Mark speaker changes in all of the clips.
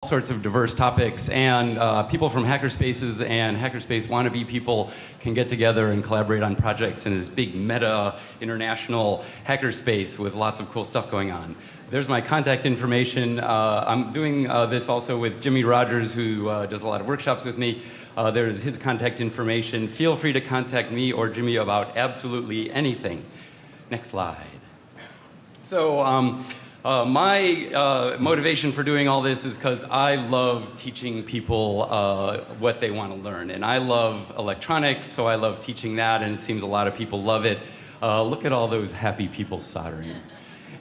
Speaker 1: sorts of diverse topics, and people from hackerspaces and hackerspace wannabe people can get together and collaborate on projects in this big meta international hackerspace with lots of cool stuff going on. There's my contact information. I'm doing this also with Jimmy Rogers, who does a lot of workshops with me. There's his contact information. Feel free to contact me or Jimmy about absolutely anything. Next slide. So my motivation for doing all this is because I love teaching people what they want to learn. And I love electronics, so I love teaching that, and it seems a lot of people love it. Look at all those happy people soldering.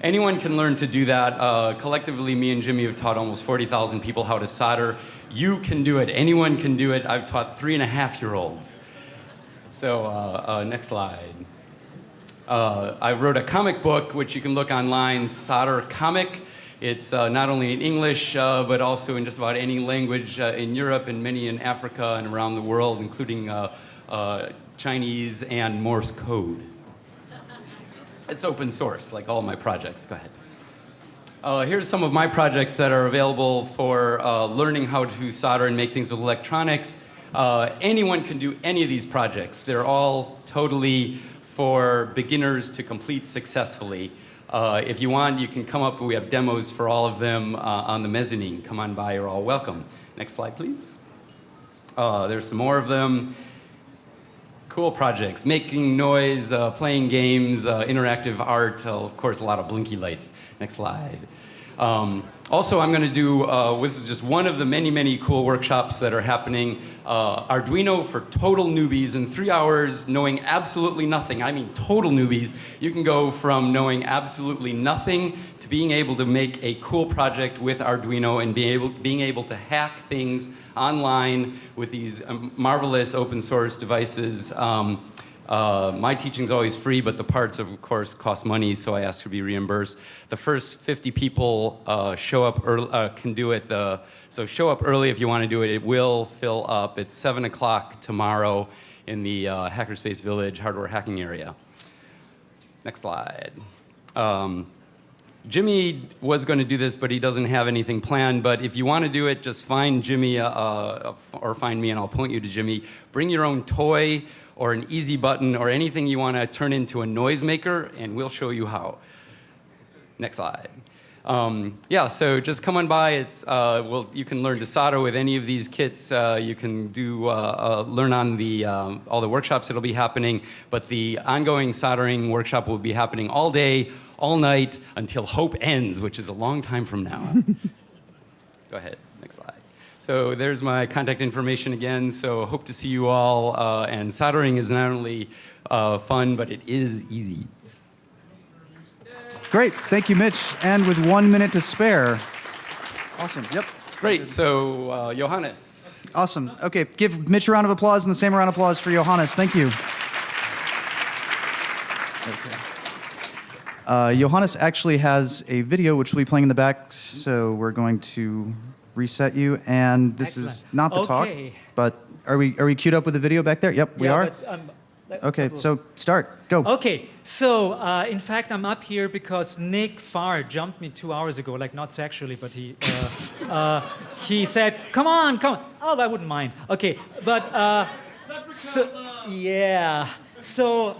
Speaker 1: Anyone can learn to do that. Collectively, me and Jimmy have taught almost 40,000 people how to solder. You can do it. Anyone can do it. I've taught 3.5-year-olds. So next slide. I wrote a comic book, which you can look online, Solder Comic. It's not only in English, but also in just about any language in Europe and many in Africa and around the world, including Chinese and Morse code. It's open source, like all my projects. Go ahead. Here's some of my projects that are available for learning how to solder and make things with electronics. Anyone can do any of these projects. They're all totally for beginners to complete successfully. If you want, you can come up. We have demos for all of them on the mezzanine. Come on by, you're all welcome. Next slide, please. There's some more of them. Cool projects, making noise, playing games, interactive art, of course, a lot of blinky lights. Next slide. Also, I'm going to do, this is just one of the many, many cool workshops that are happening. Arduino for total newbies. In 3 hours, knowing absolutely nothing, I mean total newbies, you can go from knowing absolutely nothing to being able to make a cool project with Arduino and being able to hack things online with these marvelous open source devices. My teaching's always free, but the parts, of course, cost money, so I ask to be reimbursed. The first 50 people show up early, can do it. So show up early if you want to do it. It will fill up. It's 7 o'clock tomorrow in the Hackerspace Village hardware hacking area. Next slide. Jimmy was going to do this, but he doesn't have anything planned. But if you want to do it, just find Jimmy or find me, and I'll point you to Jimmy. Bring your own toy or an easy button or anything you want to turn into a noisemaker, and we'll show you how. Next slide. Yeah, so just come on by. It's you can learn to solder with any of these kits. You can do learn on the all the workshops that'll be happening. But the ongoing soldering workshop will be happening all day, all night until hope ends, which is a long time from now. Go ahead. Next slide. So there's my contact information again. So hope to see you all. And soldering is not only fun, but it is easy.
Speaker 2: Great. Thank you, Mitch. And with 1 minute to spare. Awesome. Yep.
Speaker 1: Great. So Johannes.
Speaker 2: Awesome. Okay. Give Mitch a round of applause and the same round of applause for Johannes. Thank you. Okay. Johannes actually has a video which will be playing in the back, so we're going to reset you. And this
Speaker 3: Excellent.
Speaker 2: is not the talk, but are we queued up with the video back there? Yep, we are.
Speaker 3: But,
Speaker 2: okay, so start. Go.
Speaker 3: Okay, so in fact, I'm up here because Nick Farr jumped me 2 hours ago, like not sexually, but he said, "Come on, come on." Oh, I wouldn't mind. Okay, but yeah. So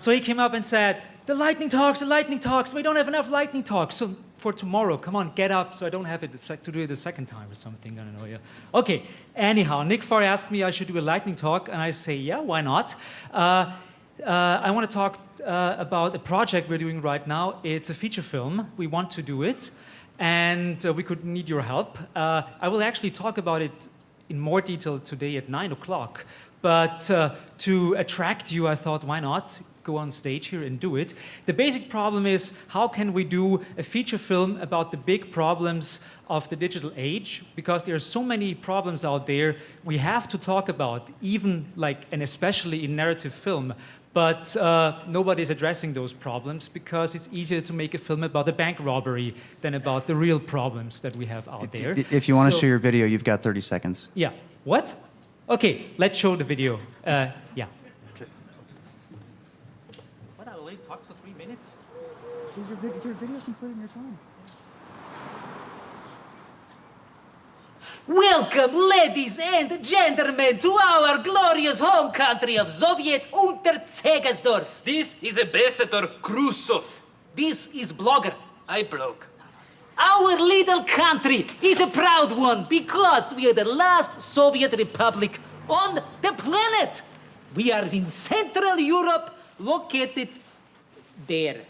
Speaker 3: he came up and said, the lightning talks. We don't have enough lightning talks. So for tomorrow, come on, get up, so I don't have it to do it the second time or something. I don't know. Yeah. Okay. Anyhow, Nick Farr asked me I should do a lightning talk, and I say, yeah, why not? I want to talk about a project we're doing right now. It's a feature film. We want to do it, and we could need your help. I will actually talk about it in more detail today at 9 o'clock. But to attract you, I thought, why not go on stage here and do it? The basic problem is, how can we do a feature film about the big problems of the digital age? Because there are so many problems out there we have to talk about, even like, and especially in narrative film. But nobody's addressing those problems because it's easier to make a film about a bank robbery than about the real problems that we have out there.
Speaker 2: If you want to show your video, you've got 30 seconds.
Speaker 3: Yeah. What? Okay, let's show the video. Yeah.
Speaker 2: Okay.
Speaker 3: What, I already talked for 3 minutes?
Speaker 2: Your video's included in your time.
Speaker 4: Welcome, ladies and gentlemen, to our glorious home country of Soviet Unterzegersdorf.
Speaker 5: This is Ambassador Khrushchev.
Speaker 4: This is blogger.
Speaker 5: I blog.
Speaker 4: Our little country is a proud one because we are the last Soviet republic on the planet. We are in Central Europe, located there.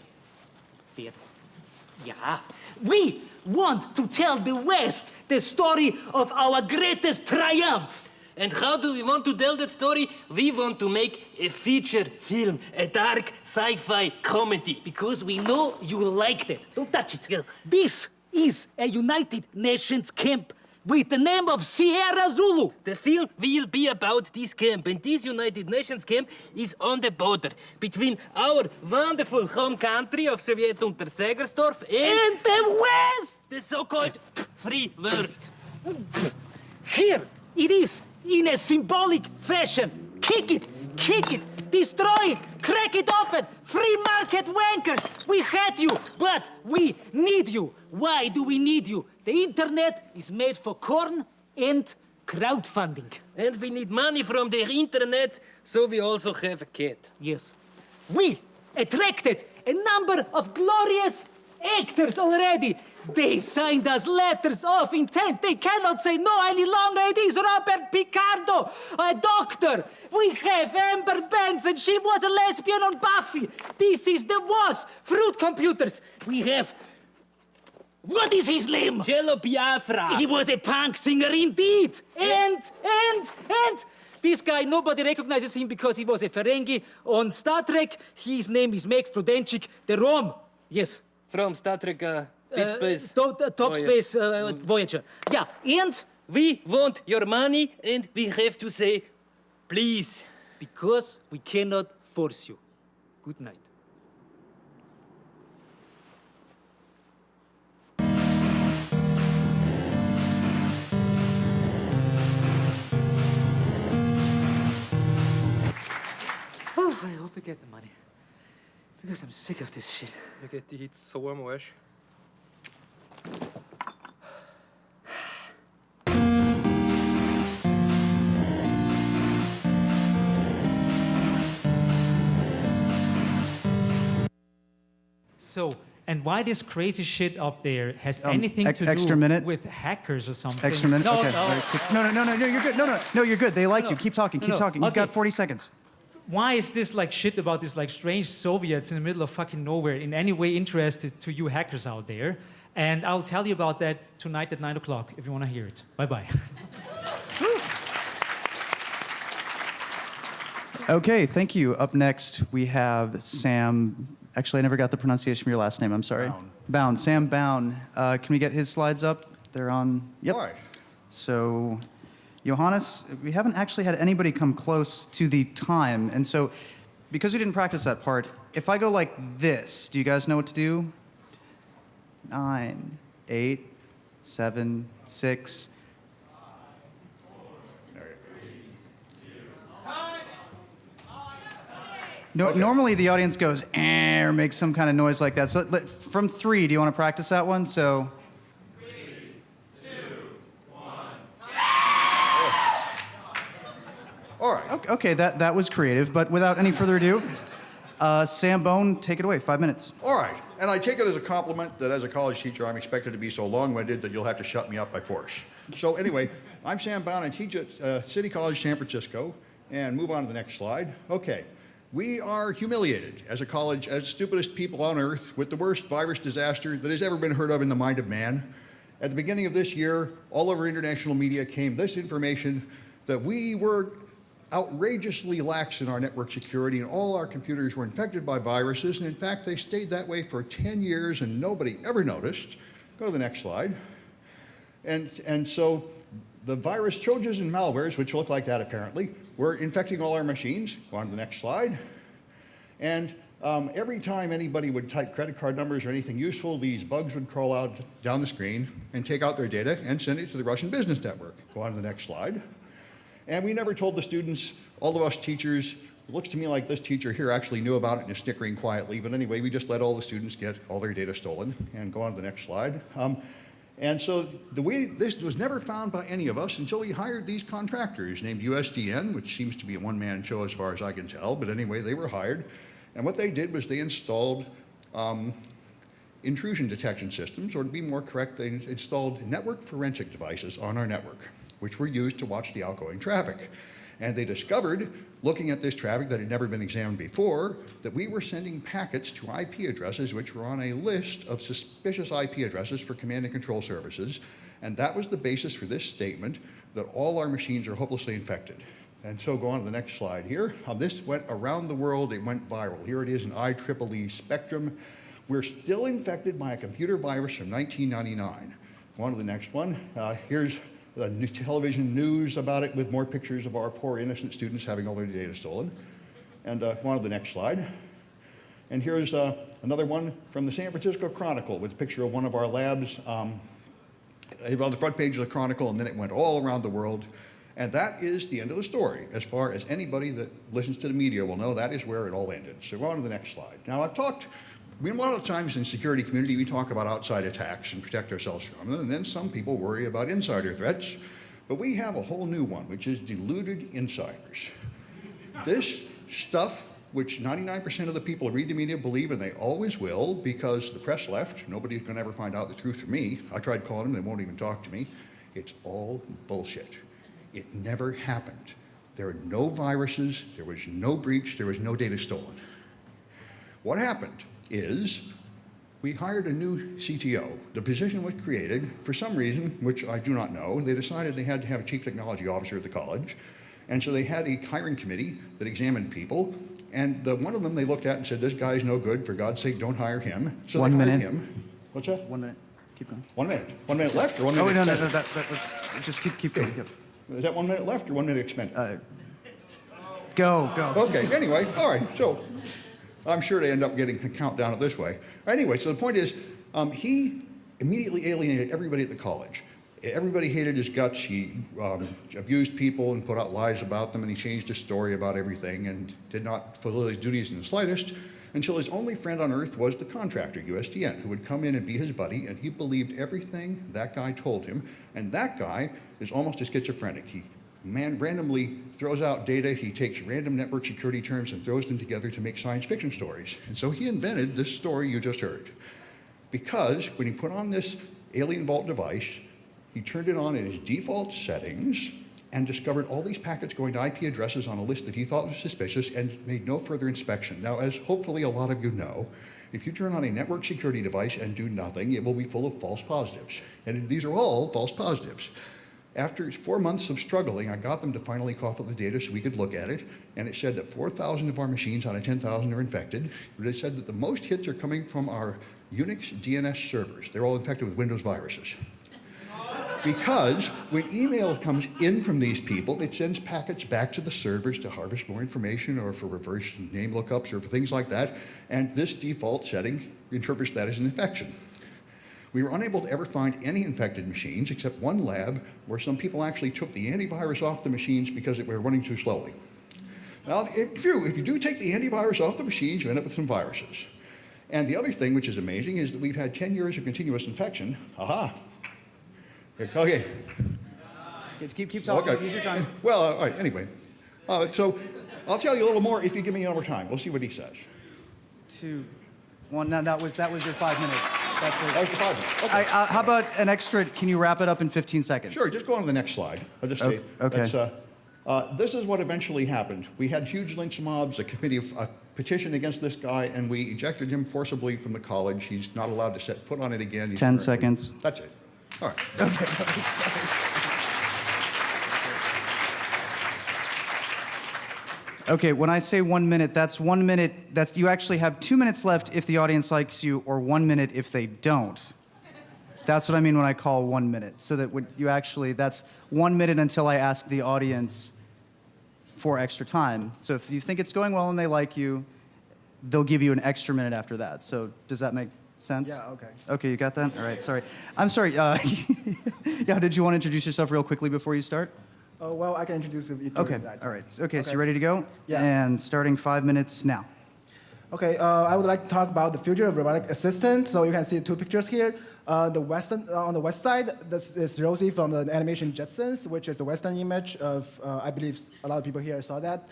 Speaker 4: There. Yeah. We want to tell the West the story of our greatest triumph.
Speaker 5: And how do we want to tell that story? We want to make a feature film, a dark sci-fi comedy.
Speaker 4: Because we know you liked it. Don't touch it. This is a United Nations camp with the name of Sierra Zulu.
Speaker 5: The film will be about this camp, and this United Nations camp is on the border between our wonderful home country of Soviet Unterzegersdorf
Speaker 4: And the West!
Speaker 5: the so-called free world.
Speaker 4: Here it is in a symbolic fashion. Kick it, destroy it, crack it open. Free market wankers. We had you, but we need you. Why do we need you? The internet is made for corn and crowdfunding.
Speaker 5: And we need money from the internet, so we also have a cat.
Speaker 4: Yes. We attracted a number of glorious actors already. They signed us letters of intent. They cannot say no any longer. It is Robert Picardo, a doctor. We have Amber Benson. She was a lesbian on Buffy. This is the WAS, Fruit Computers. We have... What is his name?
Speaker 5: Jello Biafra.
Speaker 4: He was a punk singer indeed. And this guy, nobody recognizes him because he was a Ferengi on Star Trek. His name is Max Prudenchik, the Rom. Yes.
Speaker 5: From Star Trek Deep Space.
Speaker 4: Top Space Voyager. Yeah, and
Speaker 5: We want your money, and we have to say, please.
Speaker 4: because we cannot force you. Good night. Oh, I hope we get the money. Because I'm sick of this shit.
Speaker 6: Jeg get de hit så mosh.
Speaker 3: So, and why this crazy shit up there has anything to
Speaker 2: extra
Speaker 3: do
Speaker 2: minute?
Speaker 3: with hackers or something?
Speaker 2: Extra minute?
Speaker 3: No,
Speaker 2: Okay.
Speaker 3: no.
Speaker 2: No, you're good. No, you're good. They like you. Keep talking. Keep
Speaker 3: no.
Speaker 2: talking. You've got
Speaker 3: Okay.
Speaker 2: 40 seconds.
Speaker 3: Why is this like shit about this like strange Soviets in the middle of fucking nowhere in any way interested to you hackers out there? And I'll tell you about that tonight at 9 o'clock if you want to hear it. Bye bye.
Speaker 2: Okay, thank you. Up next, we have Sam. Actually, I never got the pronunciation of your last name. I'm sorry. Bound. Sam Bound. Can we get his slides up? They're on. Yep.
Speaker 7: All right.
Speaker 2: So, Johannes, we haven't actually had anybody come close to the time. And so, because we didn't practice that part, if I go like this, do you guys know what to do? 9, 8, 7, 6. No, normally the audience goes, eh, or makes some kind of noise like that. So from 3, do you want to practice that one? So.
Speaker 7: 3, 2, 1. All right.
Speaker 2: Okay, that was creative, but without any further ado, Sam Bone, take it away, 5 minutes.
Speaker 7: All right. And I take it as a compliment that as a college teacher, I'm expected to be so long-winded that you'll have to shut me up by force. So anyway, I'm Sam Bound. I teach at City College San Francisco. And move on to the next slide. Okay. We are humiliated as a college, as stupidest people on earth, with the worst virus disaster that has ever been heard of in the mind of man. At the beginning of this year, all over international media came this information that we were outrageously lax in our network security and all our computers were infected by viruses. And in fact, they stayed that way for 10 years and nobody ever noticed. Go to the next slide. And so the virus Trojans and malwares, which look like that apparently, were infecting all our machines. Go on to the next slide. And every time anybody would type credit card numbers or anything useful, these bugs would crawl out down the screen and take out their data and send it to the Russian business network. Go on to the next slide. And we never told the students, all of us teachers, it looks to me like this teacher here actually knew about it and is snickering quietly, but anyway, we just let all the students get all their data stolen. And go on to the next slide. And so this was never found by any of us until we hired these contractors named USDN, which seems to be a one-man show as far as I can tell. But anyway, they were hired. And what they did was they installed intrusion detection systems, or to be more correct, they installed network forensic devices on our network, which were used to watch the outgoing traffic. And they discovered, looking at this traffic that had never been examined before, that we were sending packets to IP addresses which were on a list of suspicious IP addresses for command and control services. And that was the basis for this statement that all our machines are hopelessly infected. And so go on to the next slide here. This went around the world, it went viral. Here it is in IEEE Spectrum. We're still infected by a computer virus from 1999. Go on to the next one. Here's the television news about it with more pictures of our poor innocent students having all their data stolen. And go on to the next slide. And here's another one from the San Francisco Chronicle with a picture of one of our labs on the front page of the Chronicle, and then it went all around the world. And that is the end of the story. As far as anybody that listens to the media will know, that is where it all ended. So go on to the next slide. Now, a lot of times in the security community, we talk about outside attacks and protect ourselves from them, and then some people worry about insider threats. But we have a whole new one, which is deluded insiders. This stuff, which 99% of the people who read the media believe, and they always will, because the press left. Nobody's going to ever find out the truth from me. I tried calling them, they won't even talk to me. It's all bullshit. It never happened. There are no viruses, there was no breach, there was no data stolen. What happened is we hired a new CTO. The position was created for some reason, which I do not know. They decided they had to have a chief technology officer at the college. And so they had a hiring committee that examined people. And one of them they looked at and said, this guy's no good. For God's sake, don't hire him. So
Speaker 2: One
Speaker 7: they hired
Speaker 2: minute.
Speaker 7: him. What's that?
Speaker 2: 1 minute. Keep going.
Speaker 7: 1 minute. 1 minute left or 1 minute
Speaker 2: Oh, no,
Speaker 7: expended?
Speaker 2: that was, just keep going. Go.
Speaker 7: Is that 1 minute left or 1 minute expended?
Speaker 2: Go.
Speaker 7: Okay, anyway, all right, so I'm sure they end up getting a countdown this way. Anyway, so the point is, he immediately alienated everybody at the college. Everybody hated his guts. He abused people and put out lies about them, and he changed his story about everything and did not fulfill his duties in the slightest until his only friend on earth was the contractor, USDN, who would come in and be his buddy, and he believed everything that guy told him. And that guy is almost a schizophrenic. He randomly throws out data. He takes random network security terms and throws them together to make science fiction stories. And so he invented this story you just heard. Because when he put on this Alien Vault device, he turned it on in his default settings and discovered all these packets going to IP addresses on a list that he thought was suspicious and made no further inspection. Now, as hopefully a lot of you know, if you turn on a network security device and do nothing, it will be full of false positives. And these are all false positives. After 4 months of struggling, I got them to finally cough up the data so we could look at it, and it said that 4,000 of our machines out of 10,000 are infected. But it said that the most hits are coming from our Unix DNS servers. They're all infected with Windows viruses. Because when email comes in from these people, it sends packets back to the servers to harvest more information or for reverse name lookups or for things like that, and this default setting interprets that as an infection. We were unable to ever find any infected machines except one lab where some people actually took the antivirus off the machines because they were running too slowly. Now, if you do take the antivirus off the machines, you end up with some viruses. And the other thing, which is amazing, is that we've had 10 years of continuous infection. Aha. Okay.
Speaker 2: Keep talking.
Speaker 7: Okay.
Speaker 2: Use your time.
Speaker 7: Well, all right, anyway. So I'll tell you a little more if you give me more time. We'll see what he says.
Speaker 2: 2, 1. Now that was your 5 minutes.
Speaker 7: That was the 5 minutes. Okay.
Speaker 2: How about an extra? Can you wrap it up in 15 seconds?
Speaker 7: Sure, just go on to the next slide. I'll just say,
Speaker 2: okay.
Speaker 7: this is what eventually happened. We had huge lynch mobs, a petition against this guy, and we ejected him forcibly from the college. He's not allowed to set foot on it again. He's
Speaker 2: 10 seconds.
Speaker 7: That's it. All right.
Speaker 2: Okay, when I say 1 minute, that's 1 minute. That's you actually have 2 minutes left if the audience likes you, or 1 minute if they don't. That's what I mean when I call 1 minute. So that when you actually, that's 1 minute until I ask the audience for extra time. So if you think it's going well and they like you, they'll give you an extra minute after that. So does that make sense?
Speaker 8: Yeah, okay.
Speaker 2: Okay, you got that? All right, sorry. I'm sorry. Yeah, did you want to introduce yourself real quickly before you start?
Speaker 8: Well, I can introduce you.
Speaker 2: Okay, all right. Okay, so you ready to go?
Speaker 8: Yeah.
Speaker 2: And starting 5 minutes now.
Speaker 8: Okay, I would like to talk about the future of robotic assistant. So you can see 2 pictures here. On the west side, this is Rosie from the animation Jetsons, which is the Western image of, I believe a lot of people here saw that,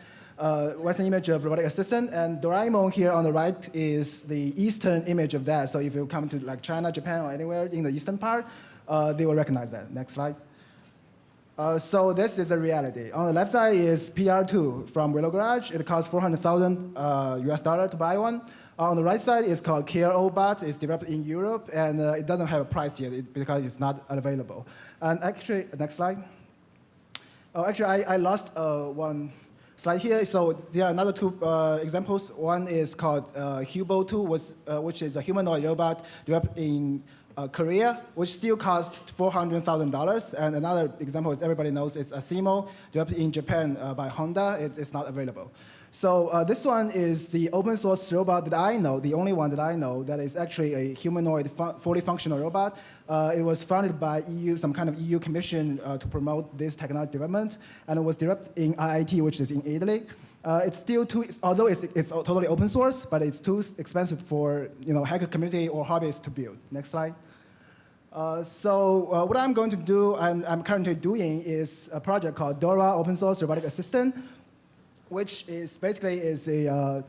Speaker 8: Western image of robotic assistant. And Doraemon here on the right is the Eastern image of that. So if you come to like China, Japan, or anywhere in the Eastern part, they will recognize that. Next slide. So this is the reality. On the left side is PR2 from Willow Garage. It costs $400,000 US to buy one. On the right side is called KRO-Bot. It's developed in Europe, and it doesn't have a price yet because it's not available. And actually, next slide. Oh, actually, I lost one slide here. So there are another two examples. One is called Hubo2, which is a humanoid robot developed in Korea, which still costs $400,000. And another example is everybody knows it's Asimo, developed in Japan by Honda. It's not available. So this one is the open source robot that I know, the only one that I know that is actually a humanoid, fully functional robot. It was funded by EU, some kind of EU commission to promote this technology development, and it was developed in IIT, which is in Italy. It's still although it's totally open source, but it's too expensive for hacker community or hobbyists to build. Next slide. So what I'm going to do, and I'm currently doing, is a project called Dora Open Source Robotic Assistant, which is basically a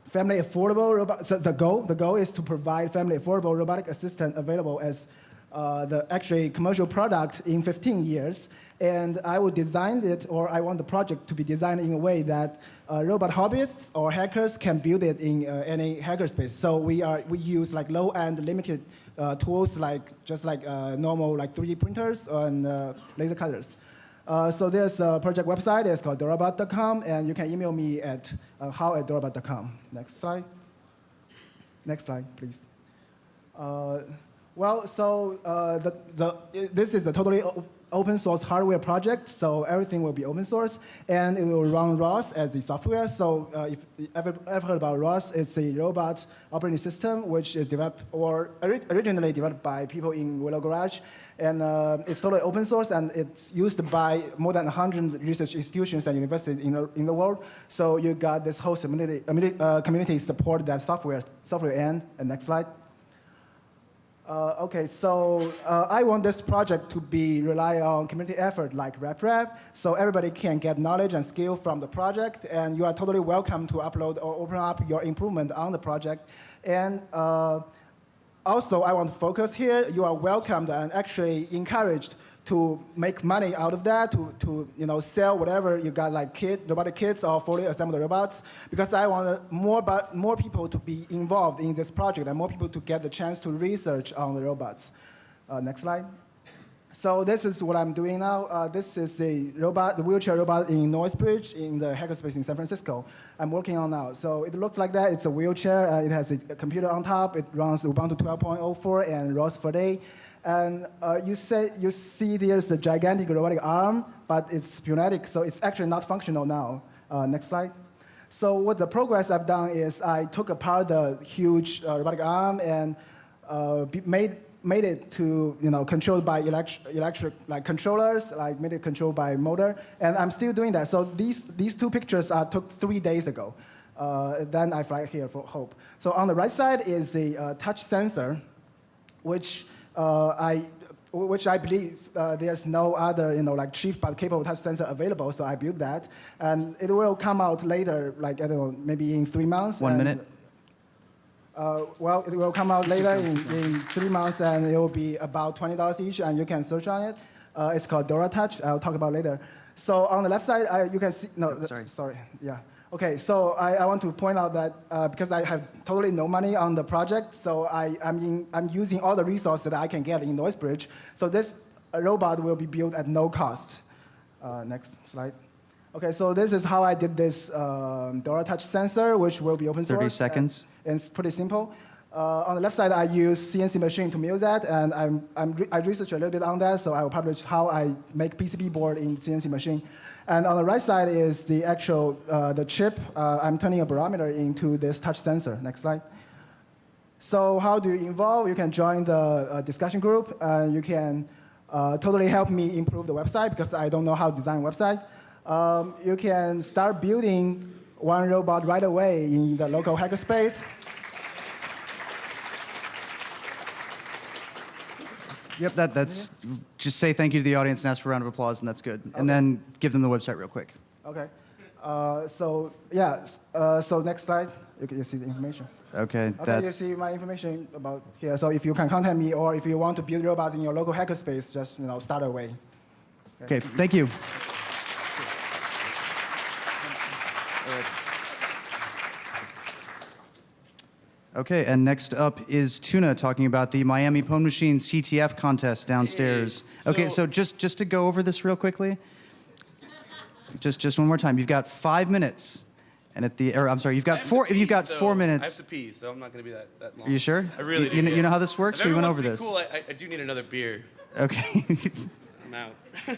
Speaker 8: family affordable robot. So the goal is to provide family affordable robotic assistant available as the actually commercial product in 15 years. And I will design it, or I want the project to be designed in a way that robot hobbyists or hackers can build it in any hackerspace. So we use like low-end limited tools just like normal like 3D printers and laser cutters. So there's a project website. It's called dorabot.com, and you can email me at how@dorabot.com. Next slide. Next slide, please. This is a totally open source hardware project, so everything will be open source, and it will run ROS as the software. So if you ever heard about ROS, it's a robot operating system which is developed or originally developed by people in Willow Garage, and it's totally open source, and it's used by more than 100 research institutions and universities in the world. So you got this whole community support that software end. And next slide. Okay, so I want this project to rely on community effort like RepRap, so everybody can get knowledge and skill from the project, and you are totally welcome to upload or open up your improvement on the project. And also, I want to focus here. You are welcomed and actually encouraged to make money out of that, to sell whatever you got, like robotic kits or fully assembled robots, because I want more people to be involved in this project and more people to get the chance to research on the robots. Next slide. So this is what I'm doing now. This is the wheelchair robot in Noisebridge in the hackerspace in San Francisco. I'm working on now. So it looks like that. It's a wheelchair. It has a computer on top. It runs Ubuntu 12.04 and ROS 4.8. And you see there's a gigantic robotic arm, but it's pneumatic, so it's actually not functional now. Next slide. So what the progress I've done is I took apart the huge robotic arm and made it to controlled by electric like controllers, like made it controlled by motor, and I'm still doing that. So these two pictures took 3 days ago. Then I fly here for Hope. So on the right side is a touch sensor, which I believe there's no other, like cheap but capable touch sensor available, so I built that. And it will come out later, like, I don't know, maybe in 3 months.
Speaker 2: 1 minute.
Speaker 8: Well, it will come out later in 3 months, and it will be about $20 each, and you can search on it. It's called Dora Touch. I'll talk about later. So on the left side, you can see, sorry, yeah. Okay, so I want to point out that because I have totally no money on the project, so I'm using all the resources that I can get in Noisebridge. So this robot will be built at no cost. Next slide. Okay, so this is how I did this Dora Touch sensor, which will be open source.
Speaker 2: 30 seconds.
Speaker 8: And it's pretty simple. On the left side, I use CNC machine to mill that, and I researched a little bit on that, so I will publish how I make PCB board in CNC machine. And on the right side is the actual the chip. I'm turning a barometer into this touch sensor. Next slide. So how do you involve? You can join the discussion group. You can totally help me improve the website because I don't know how to design a website. You can start building one robot right away in the local hackerspace.
Speaker 2: Yep, that's just say thank you to the audience and ask for a round of applause, and that's good. And then give them the website real quick.
Speaker 8: Okay. So next slide, you see the information.
Speaker 2: Okay.
Speaker 8: Okay, you see my information about here. So if you can contact me, or if you want to build robots in your local hackerspace, just start away.
Speaker 2: Okay, thank you. Okay, and next up is Tuna talking about the Miami Pwn Machine CTF contest downstairs.
Speaker 9: Hey,
Speaker 2: Okay, so just to go over this real quickly, just one more time. You've got 5 minutes, and you've got 4 minutes.
Speaker 9: I have to pee, so I'm not going to be that long.
Speaker 2: Are you sure?
Speaker 9: I really do.
Speaker 2: You know how this works?
Speaker 9: If
Speaker 2: We went
Speaker 9: everyone
Speaker 2: over
Speaker 9: wants to
Speaker 2: this.
Speaker 9: be cool, I do need another beer.
Speaker 2: Okay.
Speaker 9: I'm out. All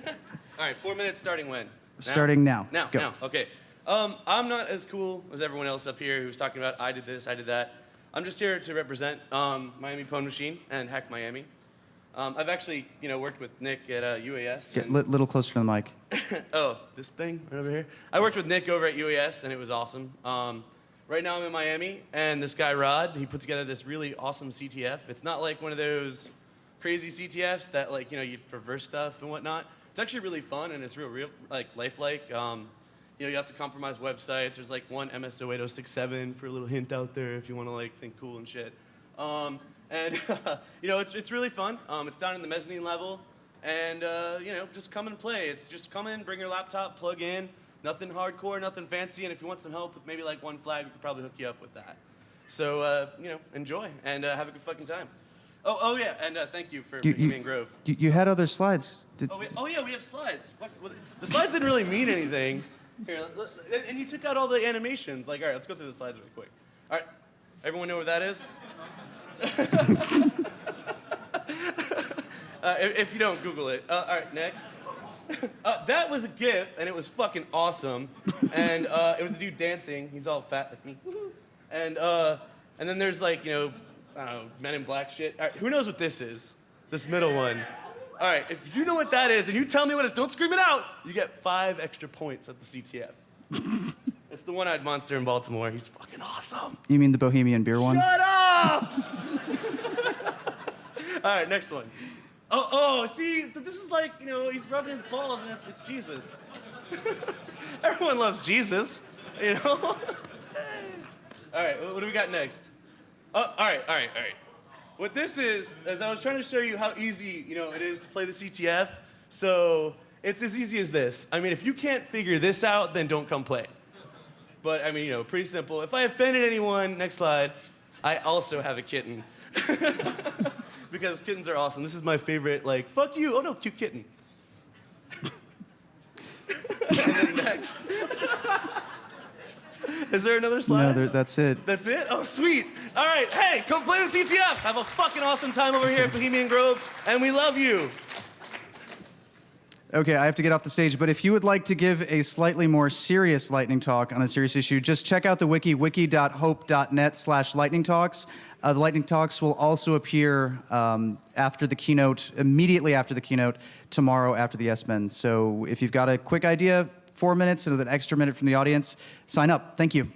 Speaker 9: right, 4 minutes starting when? Now?
Speaker 2: Starting now.
Speaker 9: Now,
Speaker 2: Go.
Speaker 9: now, okay. I'm not as cool as everyone else up here who's talking about I did this, I did that. I'm just here to represent Miami Pwn Machine and Hack Miami. I've actually, worked with Nick at UAS.
Speaker 2: Get a little closer to the mic.
Speaker 9: Oh, this thing right over here? I worked with Nick over at UAS, and it was awesome. Right now I'm in Miami, and this guy, Rod, he put together this really awesome CTF. It's not like one of those crazy CTFs that, you reverse stuff and whatnot. It's actually really fun, and it's real, lifelike. You have to compromise websites. There's one MSO 8067 for a little hint out there if you want to think cool and shit. It's really fun. It's down in the mezzanine level, and just come and play. It's just come in, bring your laptop, plug in. Nothing hardcore, nothing fancy, and if you want some help with maybe one flag, we could probably hook you up with that. So enjoy and have a good fucking time. Oh yeah, and thank you for Bohemian Grove.
Speaker 2: You had other slides.
Speaker 9: Yeah, we have slides. What? The slides didn't really mean anything. Here, and you took out all the animations. All right, let's go through the slides really quick. All right, everyone know what that is? If you don't, Google it. All right, next. That was a GIF, and it was fucking awesome. And it was a dude dancing. He's all fat like me. And then there's I don't know, Men in Black shit. All right, who knows what this is? This middle one. All right, if you know what that is and you tell me what it is, don't scream it out. You get 5 extra points at the CTF. It's the one-eyed monster in Baltimore. He's fucking awesome.
Speaker 2: You mean the Bohemian beer one?
Speaker 9: Shut up! All right, next one. Oh, see, this is he's rubbing his balls and it's Jesus. Everyone loves Jesus, All right, what do we got next? Oh, all right. What this is I was trying to show you how easy, it is to play the CTF. So it's as easy as this. I mean, if you can't figure this out, then don't come play. But I mean, pretty simple. If I offended anyone, next slide, I also have a kitten. Because kittens are awesome. This is my favorite, fuck you. Oh no, cute kitten. And then next. Is there another slide?
Speaker 2: No, that's it.
Speaker 9: That's it? Oh, sweet. All right, hey, come play the CTF. Have a fucking awesome time over here at Bohemian Grove, and we love you.
Speaker 2: Okay, I have to get off the stage, but if you would like to give a slightly more serious lightning talk on a serious issue, just check out the wiki.hope.net/lightning talks. The lightning talks will also appear after the keynote, immediately after the keynote, tomorrow after the S-Men. So if you've got a quick idea, 4 minutes and with an extra minute from the audience, sign up. Thank you.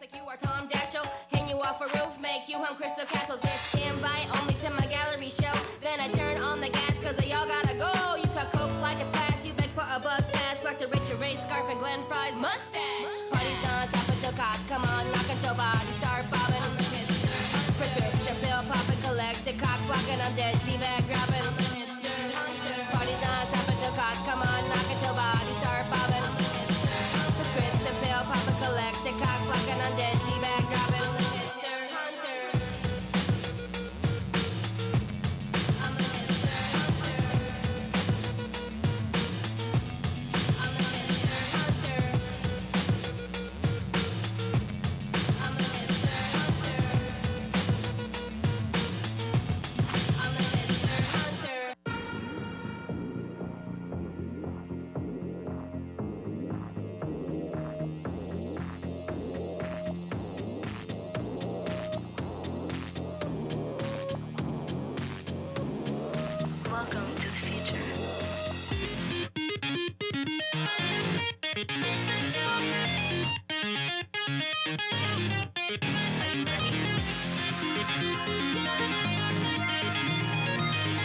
Speaker 10: like you are Tom Daschle. Hang you off a roof, make you hum crystal castles. It's invite only to my gallery show. Then I turn on the gas, cause y'all gotta go. You cut coke like it's past, you beg for a buzz pass. Rock the Richard Ray scarf and Glenn Fry's mustache. Party's non-stop until cops come on, knock until bodies start bobbing. On the hipster, prescription pill popping, collect the cock blocking, I'm dead, D-bag dropping. I'm the hipster hunter. Party's non-stop until cops come on, knock until bodies start bobbing. I'm the hipster prescription pill popping, collect the cock blocking, I'm dead, D-bag dropping. I'm the hipster hunter. I'm the hipster hunter. I'm the hipster hunter. I'm the hipster hunter. I'm the hipster hunter.
Speaker 11: Welcome to the future. Are you ready?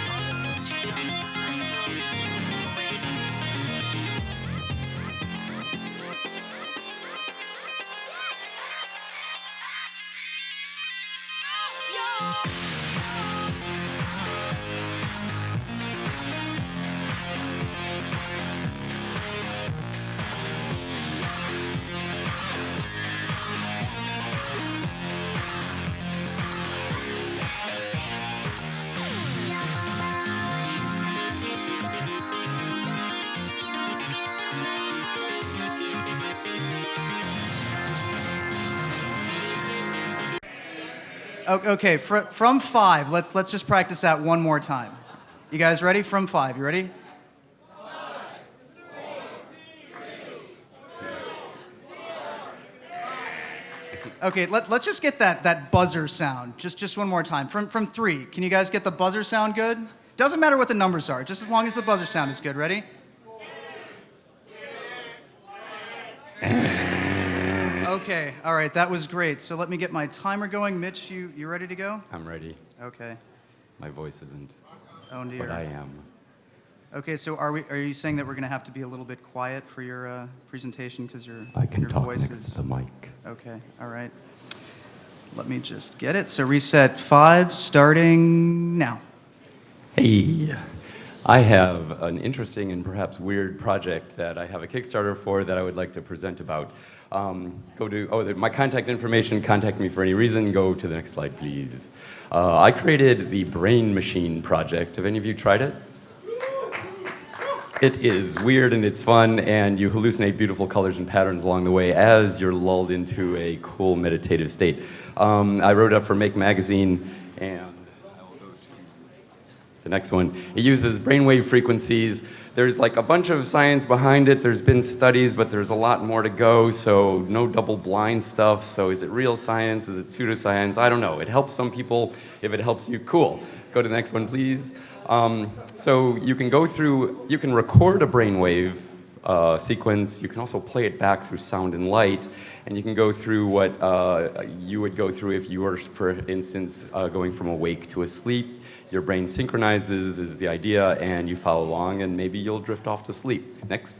Speaker 11: All the roads you know are slowly moving away.
Speaker 2: Okay, from 5, let's just practice that one more time. You guys ready? From 5, you ready? Okay, let's just get that buzzer sound, just one more time. From 3, can you guys get the buzzer sound good? Doesn't matter what the numbers are, just as long as the buzzer sound is good. Ready? Okay, all right, that was great. So let me get my timer going. Mitch, you ready to go?
Speaker 1: I'm ready.
Speaker 2: Okay.
Speaker 1: My voice isn't
Speaker 2: Oh dear.
Speaker 1: what I am.
Speaker 2: Okay, so are you saying that we're going to have to be a little bit quiet for your presentation because your
Speaker 1: I can talk
Speaker 2: voice
Speaker 1: next
Speaker 2: is
Speaker 1: to the mic.
Speaker 2: okay? All right. Let me just get it. So reset 5, starting now.
Speaker 1: Hey, I have an interesting and perhaps weird project that I have a Kickstarter for that I would like to present about. My contact information, contact me for any reason. Go to the next slide, please. I created the Brain Machine project. Have any of you tried it? It is weird and it's fun, and you hallucinate beautiful colors and patterns along the way as you're lulled into a cool meditative state. I wrote it up for Make Magazine, and I will go to the next one. It uses brainwave frequencies. There's like a bunch of science behind it. There's been studies, but there's a lot more to go, so no double-blind stuff. So is it real science? Is it pseudoscience? I don't know. It helps some people. If it helps you, cool. Go to the next one, please. So you can you can record a brainwave sequence. You can also play it back through sound and light. And you can go through what you would go through if you were, for instance, going from awake to asleep. Your brain synchronizes is the idea, and you follow along, and maybe you'll drift off to sleep. Next.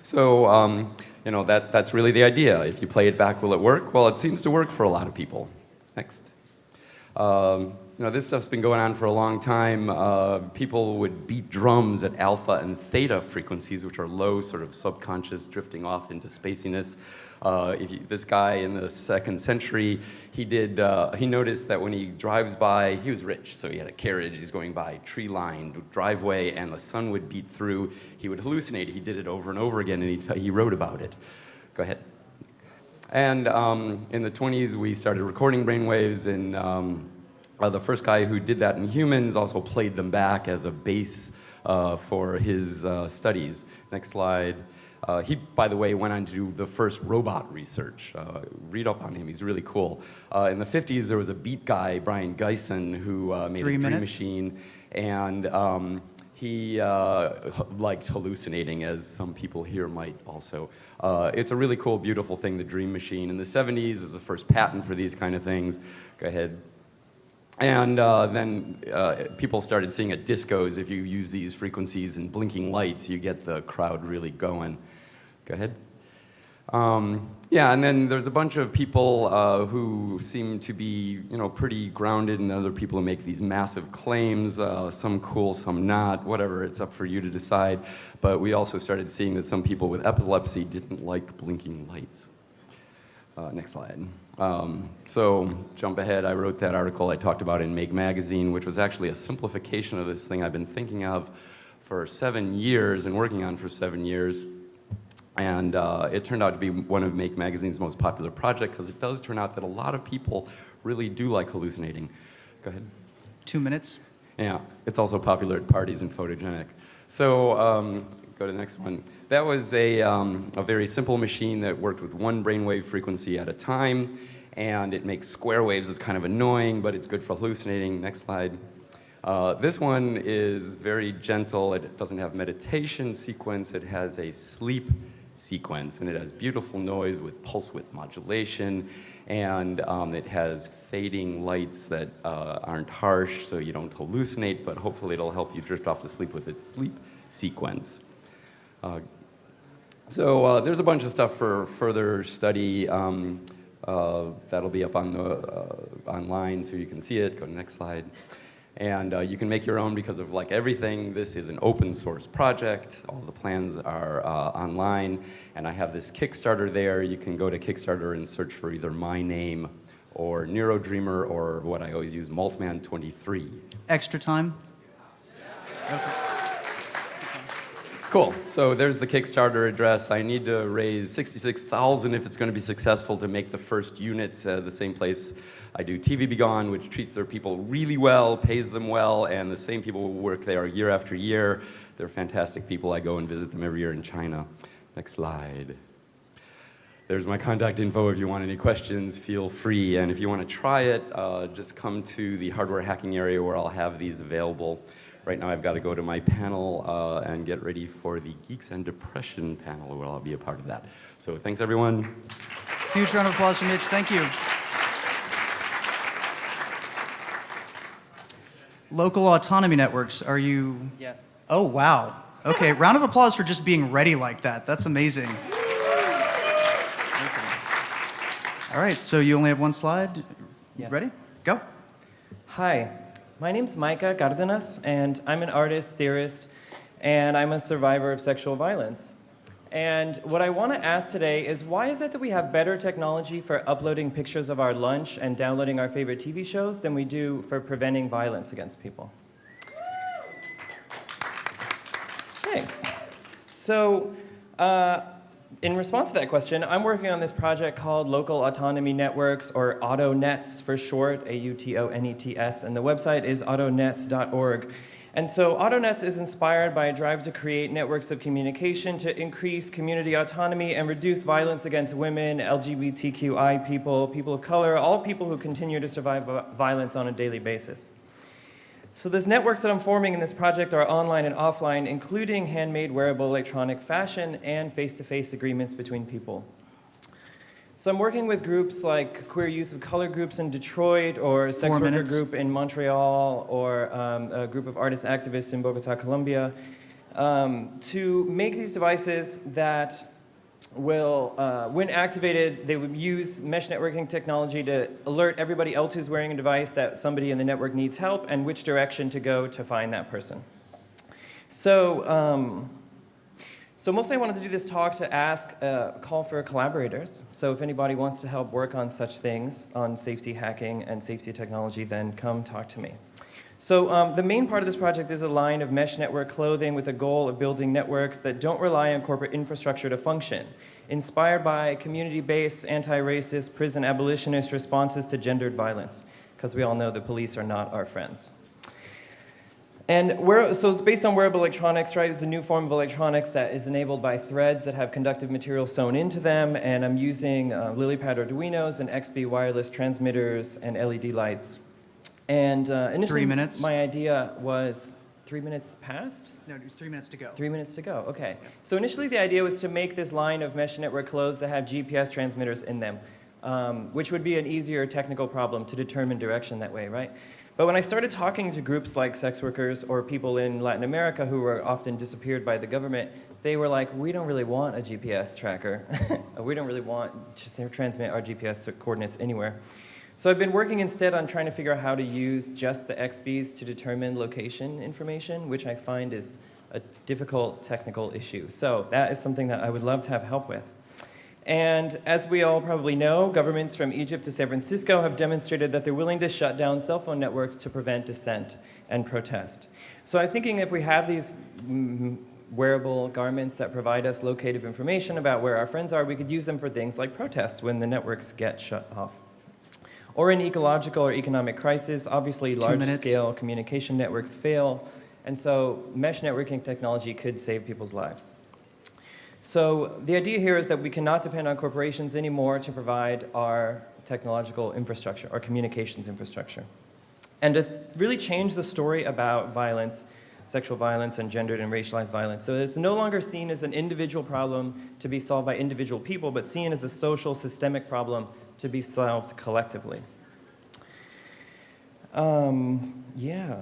Speaker 1: So, that's really the idea. If you play it back, will it work? Well, it seems to work for a lot of people. Next. This stuff's been going on for a long time. People would beat drums at alpha and theta frequencies, which are low, sort of subconscious, drifting off into spaciness. This guy in the 2nd century, he noticed that when he drives by, he was rich, so he had a carriage, he's going by tree-lined driveway, and the sun would beat through. He would hallucinate. He did it over and over again, and he wrote about it. Go ahead. And in the 20s, we started recording brainwaves, and the first guy who did that in humans also played them back as a base for his studies. Next slide. He, by the way, went on to do the first robot research. Read up on him, he's really cool. In the 50s, there was a beat guy, Brian Geisen, who made a dream machine, and he liked hallucinating, as some people here might also. It's a really cool, beautiful thing, the Dream Machine. In the 70s was the first patent for these kind of things. Go ahead. And then people started seeing at discos, if you use these frequencies and blinking lights, you get the crowd really going. Go ahead. Yeah, and then there's a bunch of people who seem to be, pretty grounded, and other people who make these massive claims, some cool, some not, whatever, it's up for you to decide. But we also started seeing that some people with epilepsy didn't like blinking lights. Next slide. So jump ahead, I wrote that article I talked about in Make Magazine, which was actually a simplification of this thing I've been thinking of for 7 years and working on for 7 years. And it turned out to be one of Make Magazine's most popular projects, because it does turn out that a lot of people really do like hallucinating. Go ahead.
Speaker 2: 2 minutes.
Speaker 1: Yeah, it's also popular at parties and photogenic. So go to the next one. That was a very simple machine that worked with one brainwave frequency at a time, and it makes square waves. It's kind of annoying, but it's good for hallucinating. Next slide. This one is very gentle. It doesn't have meditation sequence. It has a sleep sequence, and it has beautiful noise with pulse width modulation, and it has fading lights that aren't harsh, so you don't hallucinate, but hopefully it'll help you drift off to sleep with its sleep sequence. So there's a bunch of stuff for further study that'll be up on the online so you can see it. Go to the next slide. And you can make your own, because of like everything, this is an open source project. All the plans are online, and I have this Kickstarter there. You can go to Kickstarter and search for either my name or NeuroDreamer, or what I always use, Maltman23.
Speaker 2: Extra time?
Speaker 1: Cool, so there's the Kickstarter address. I need to raise $66,000 if it's going to be successful to make the first units, the same place I do TV Be Gone, which treats their people really well, pays them well, and the same people who work there year after year. They're fantastic people. I go and visit them every year in China. Next slide. There's my contact info. If you want any questions, feel free. And if you want to try it, just come to the hardware hacking area where I'll have these available. Right now I've got to go to my panel and get ready for the Geeks and Depression panel, where I'll be a part of that. So thanks, everyone.
Speaker 2: Huge round of applause for Mitch. Thank you. Local autonomy networks, are you?
Speaker 12: Yes.
Speaker 2: Oh, wow. Okay, round of applause for just being ready like that. That's amazing. Okay. All right, so you only have one slide.
Speaker 12: Yes.
Speaker 2: Ready? Go.
Speaker 12: Hi, my name's Micah Cardenas, and I'm an artist, theorist, and I'm a survivor of sexual violence. And what I want to ask today is, why is it that we have better technology for uploading pictures of our lunch and downloading our favorite TV shows than we do for preventing violence against people? Thanks. So, in response to that question, I'm working on this project called Local Autonomy Networks, or AutoNets for short, AUTONETS, and the website is autonets.org. And so AutoNets is inspired by a drive to create networks of communication to increase community autonomy and reduce violence against women, LGBTQI people, people of color, all people who continue to survive violence on a daily basis. So these networks that I'm forming in this project are online and offline, including handmade wearable electronic fashion and face-to-face agreements between people. So I'm working with groups like Queer Youth of Color groups in Detroit, or a sex worker group in Montreal, or a group of artist activists in Bogota, Colombia, to make these devices that will, when activated, they would use mesh networking technology to alert everybody else who's wearing a device that somebody in the network needs help and which direction to go to find that person. So, So mostly I wanted to do this talk to ask, call for collaborators. So if anybody wants to help work on such things, on safety hacking and safety technology, then come talk to me. So the main part of this project is a line of mesh network clothing with the goal of building networks that don't rely on corporate infrastructure to function, inspired by community-based, anti-racist, prison abolitionist responses to gendered violence, because we all know the police are not our friends. And so it's based on wearable electronics, right? It's a new form of electronics that is enabled by threads that have conductive material sewn into them, and I'm using LilyPad Arduinos and XBee wireless transmitters and LED lights. And initially,
Speaker 2: 3 minutes.
Speaker 12: my idea was, 3 minutes past?
Speaker 2: No, it's 3 minutes to go.
Speaker 12: 3 minutes to go, okay. So initially the idea was to make this line of mesh network clothes that have GPS transmitters in them, which would be an easier technical problem to determine direction that way, right? But when I started talking to groups like sex workers or people in Latin America who were often disappeared by the government, they were like, we don't really want a GPS tracker. We don't really want to transmit our GPS coordinates anywhere. So I've been working instead on trying to figure out how to use just the XBs to determine location information, which I find is a difficult technical issue. So that is something that I would love to have help with. And as we all probably know, governments from Egypt to San Francisco have demonstrated that they're willing to shut down cell phone networks to prevent dissent and protest. So I'm thinking if we have these wearable garments that provide us locative information about where our friends are, we could use them for things like protest when the networks get shut off. Or in ecological or economic crisis, obviously large-scale communication networks fail, and so mesh networking technology could save people's lives. So the idea here is that we cannot depend on corporations anymore to provide our technological infrastructure, our communications infrastructure. And to really change the story about violence, sexual violence, and gendered and racialized violence. So it's no longer seen as an individual problem to be solved by individual people, but seen as a social, systemic problem to be solved collectively. Yeah,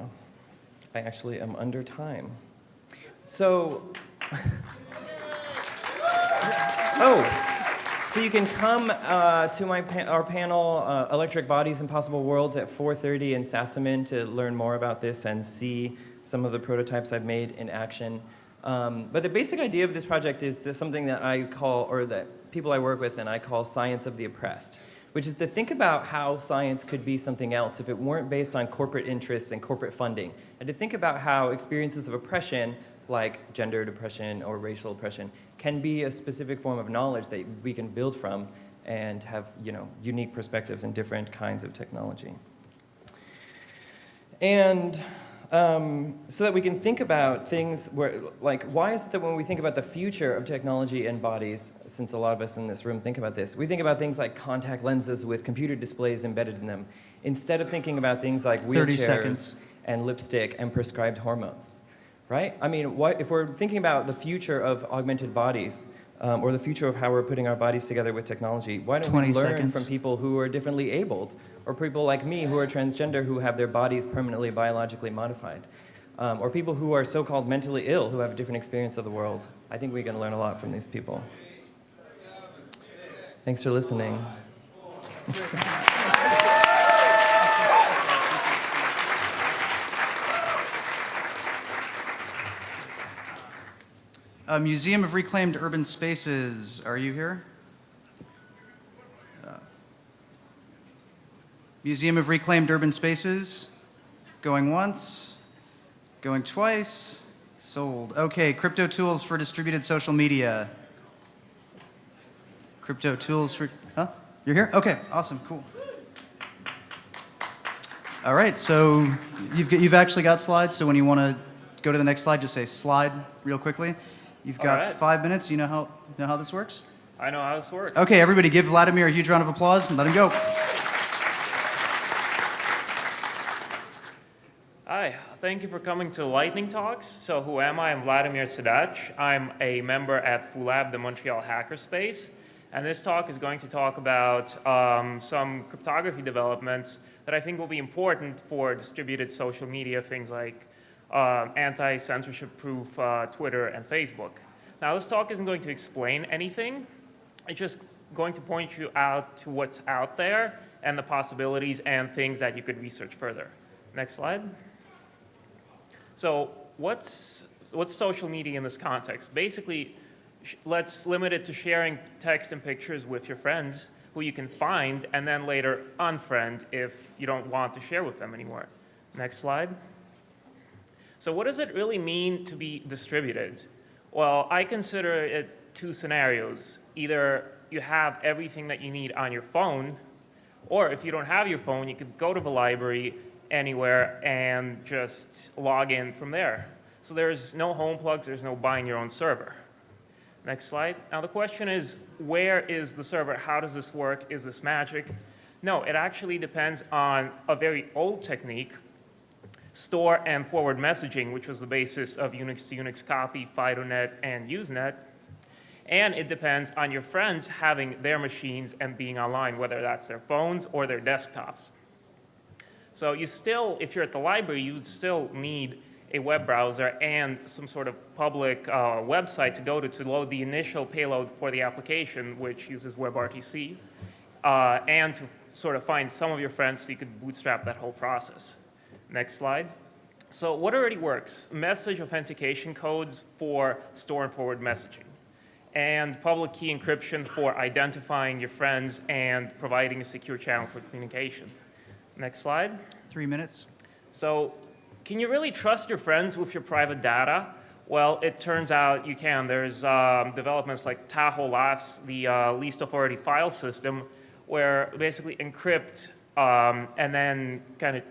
Speaker 12: I actually am under time. So, so you can come to our panel, Electric Bodies and Possible Worlds, at 4:30 in Sassaman to learn more about this and see some of the prototypes I've made in action. But the basic idea of this project is something that I call, or that people I work with and I call science of the oppressed, which is to think about how science could be something else if it weren't based on corporate interests and corporate funding, and to think about how experiences of oppression, like gender oppression or racial oppression, can be a specific form of knowledge that we can build from and have, unique perspectives in different kinds of technology. And so that we can think about things where, like, why is it that when we think about the future of technology and bodies, since a lot of us in this room think about this, we think about things like contact lenses with computer displays embedded in them, instead of thinking about things like wheelchairs and lipstick and prescribed hormones, right? I mean, if we're thinking about the future of augmented bodies, or the future of how we're putting our bodies together with technology, why don't we learn from people who are differently abled, or people like me who are transgender who have their bodies permanently biologically modified, or people who are so-called mentally ill who have a different experience of the world. I think we can learn a lot from these people. Thanks for listening.
Speaker 2: Museum of Reclaimed Urban Spaces, are you here? Museum of Reclaimed Urban Spaces, going once, going twice, sold. Okay, crypto tools for distributed social media. Crypto tools for, You're here? Okay, awesome, cool. All right, so you've actually got slides, so when you want to go to the next slide, just say slide real quickly. You've got 5 minutes. You know how this works?
Speaker 6: I know how this works.
Speaker 2: Okay, everybody give Vladimir a huge round of applause and let him go.
Speaker 6: Hi, thank you for coming to Lightning Talks. So who am I? I'm Vladimir Sadach. I'm a member at FULAB, the Montreal Hackerspace. And this talk is going to talk about some cryptography developments that I think will be important for distributed social media, things like anti-censorship proof Twitter and Facebook. Now, this talk isn't going to explain anything. It's just going to point you out to what's out there and the possibilities and things that you could research further. Next slide. So what's social media in this context? Basically, let's limit it to sharing text and pictures with your friends who you can find and then later unfriend if you don't want to share with them anymore. Next slide. So what does it really mean to be distributed? Well, I consider it two scenarios. Either you have everything that you need on your phone, or if you don't have your phone, you could go to the library anywhere and just log in from there. So there's no home plugs, there's no buying your own server. Next slide. Now the question is, where is the server? How does this work? Is this magic? No, it actually depends on a very old technique. store and forward messaging, which was the basis of Unix to Unix copy, FidoNet, and Usenet. And it depends on your friends having their machines and being online, whether that's their phones or their desktops. So you still, if you're at the library, you would still need a web browser and some sort of public website to go to load the initial payload for the application, which uses WebRTC, and to sort of find some of your friends so you could bootstrap that whole process. Next slide. So what already works? Message authentication codes for store and forward messaging, and public key encryption for identifying your friends and providing a secure channel for communication. Next slide.
Speaker 2: 3 minutes.
Speaker 6: So can you really trust your friends with your private data? Well, it turns out you can. There's developments like Tahoe Labs, the least authority file system, where basically encrypt and then kind of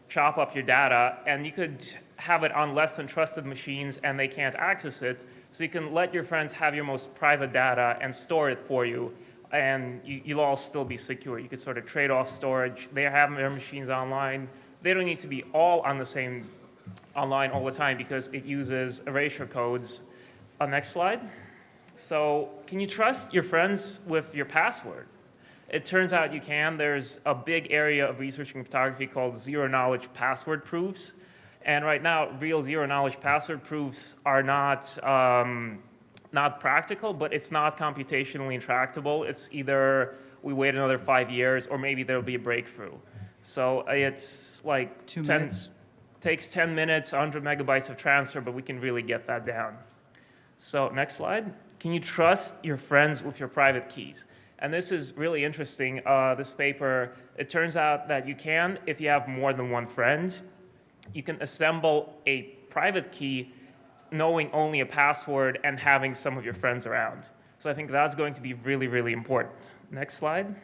Speaker 6: chop up your data, and you could have it on less than trusted machines and they can't access it. So you can let your friends have your most private data and store it for you, and you'll all still be secure. You could sort of trade off storage. They have their machines online. They don't need to be all on the same online all the time because it uses erasure codes. Next slide. So can you trust your friends with your password? It turns out you can. There's a big area of research in cryptography called zero-knowledge password proofs. And right now, real zero-knowledge password proofs are not practical, but it's not computationally intractable. It's either we wait another 5 years, or maybe there'll be a breakthrough. So it's like
Speaker 2: 2 minutes.
Speaker 6: Takes 10 minutes, 100 megabytes of transfer, but we can really get that down. So next slide. Can you trust your friends with your private keys? And this is really interesting. This paper, it turns out that you can, if you have more than one friend, you can assemble a private key knowing only a password and having some of your friends around. So I think that's going to be really, really important. Next slide.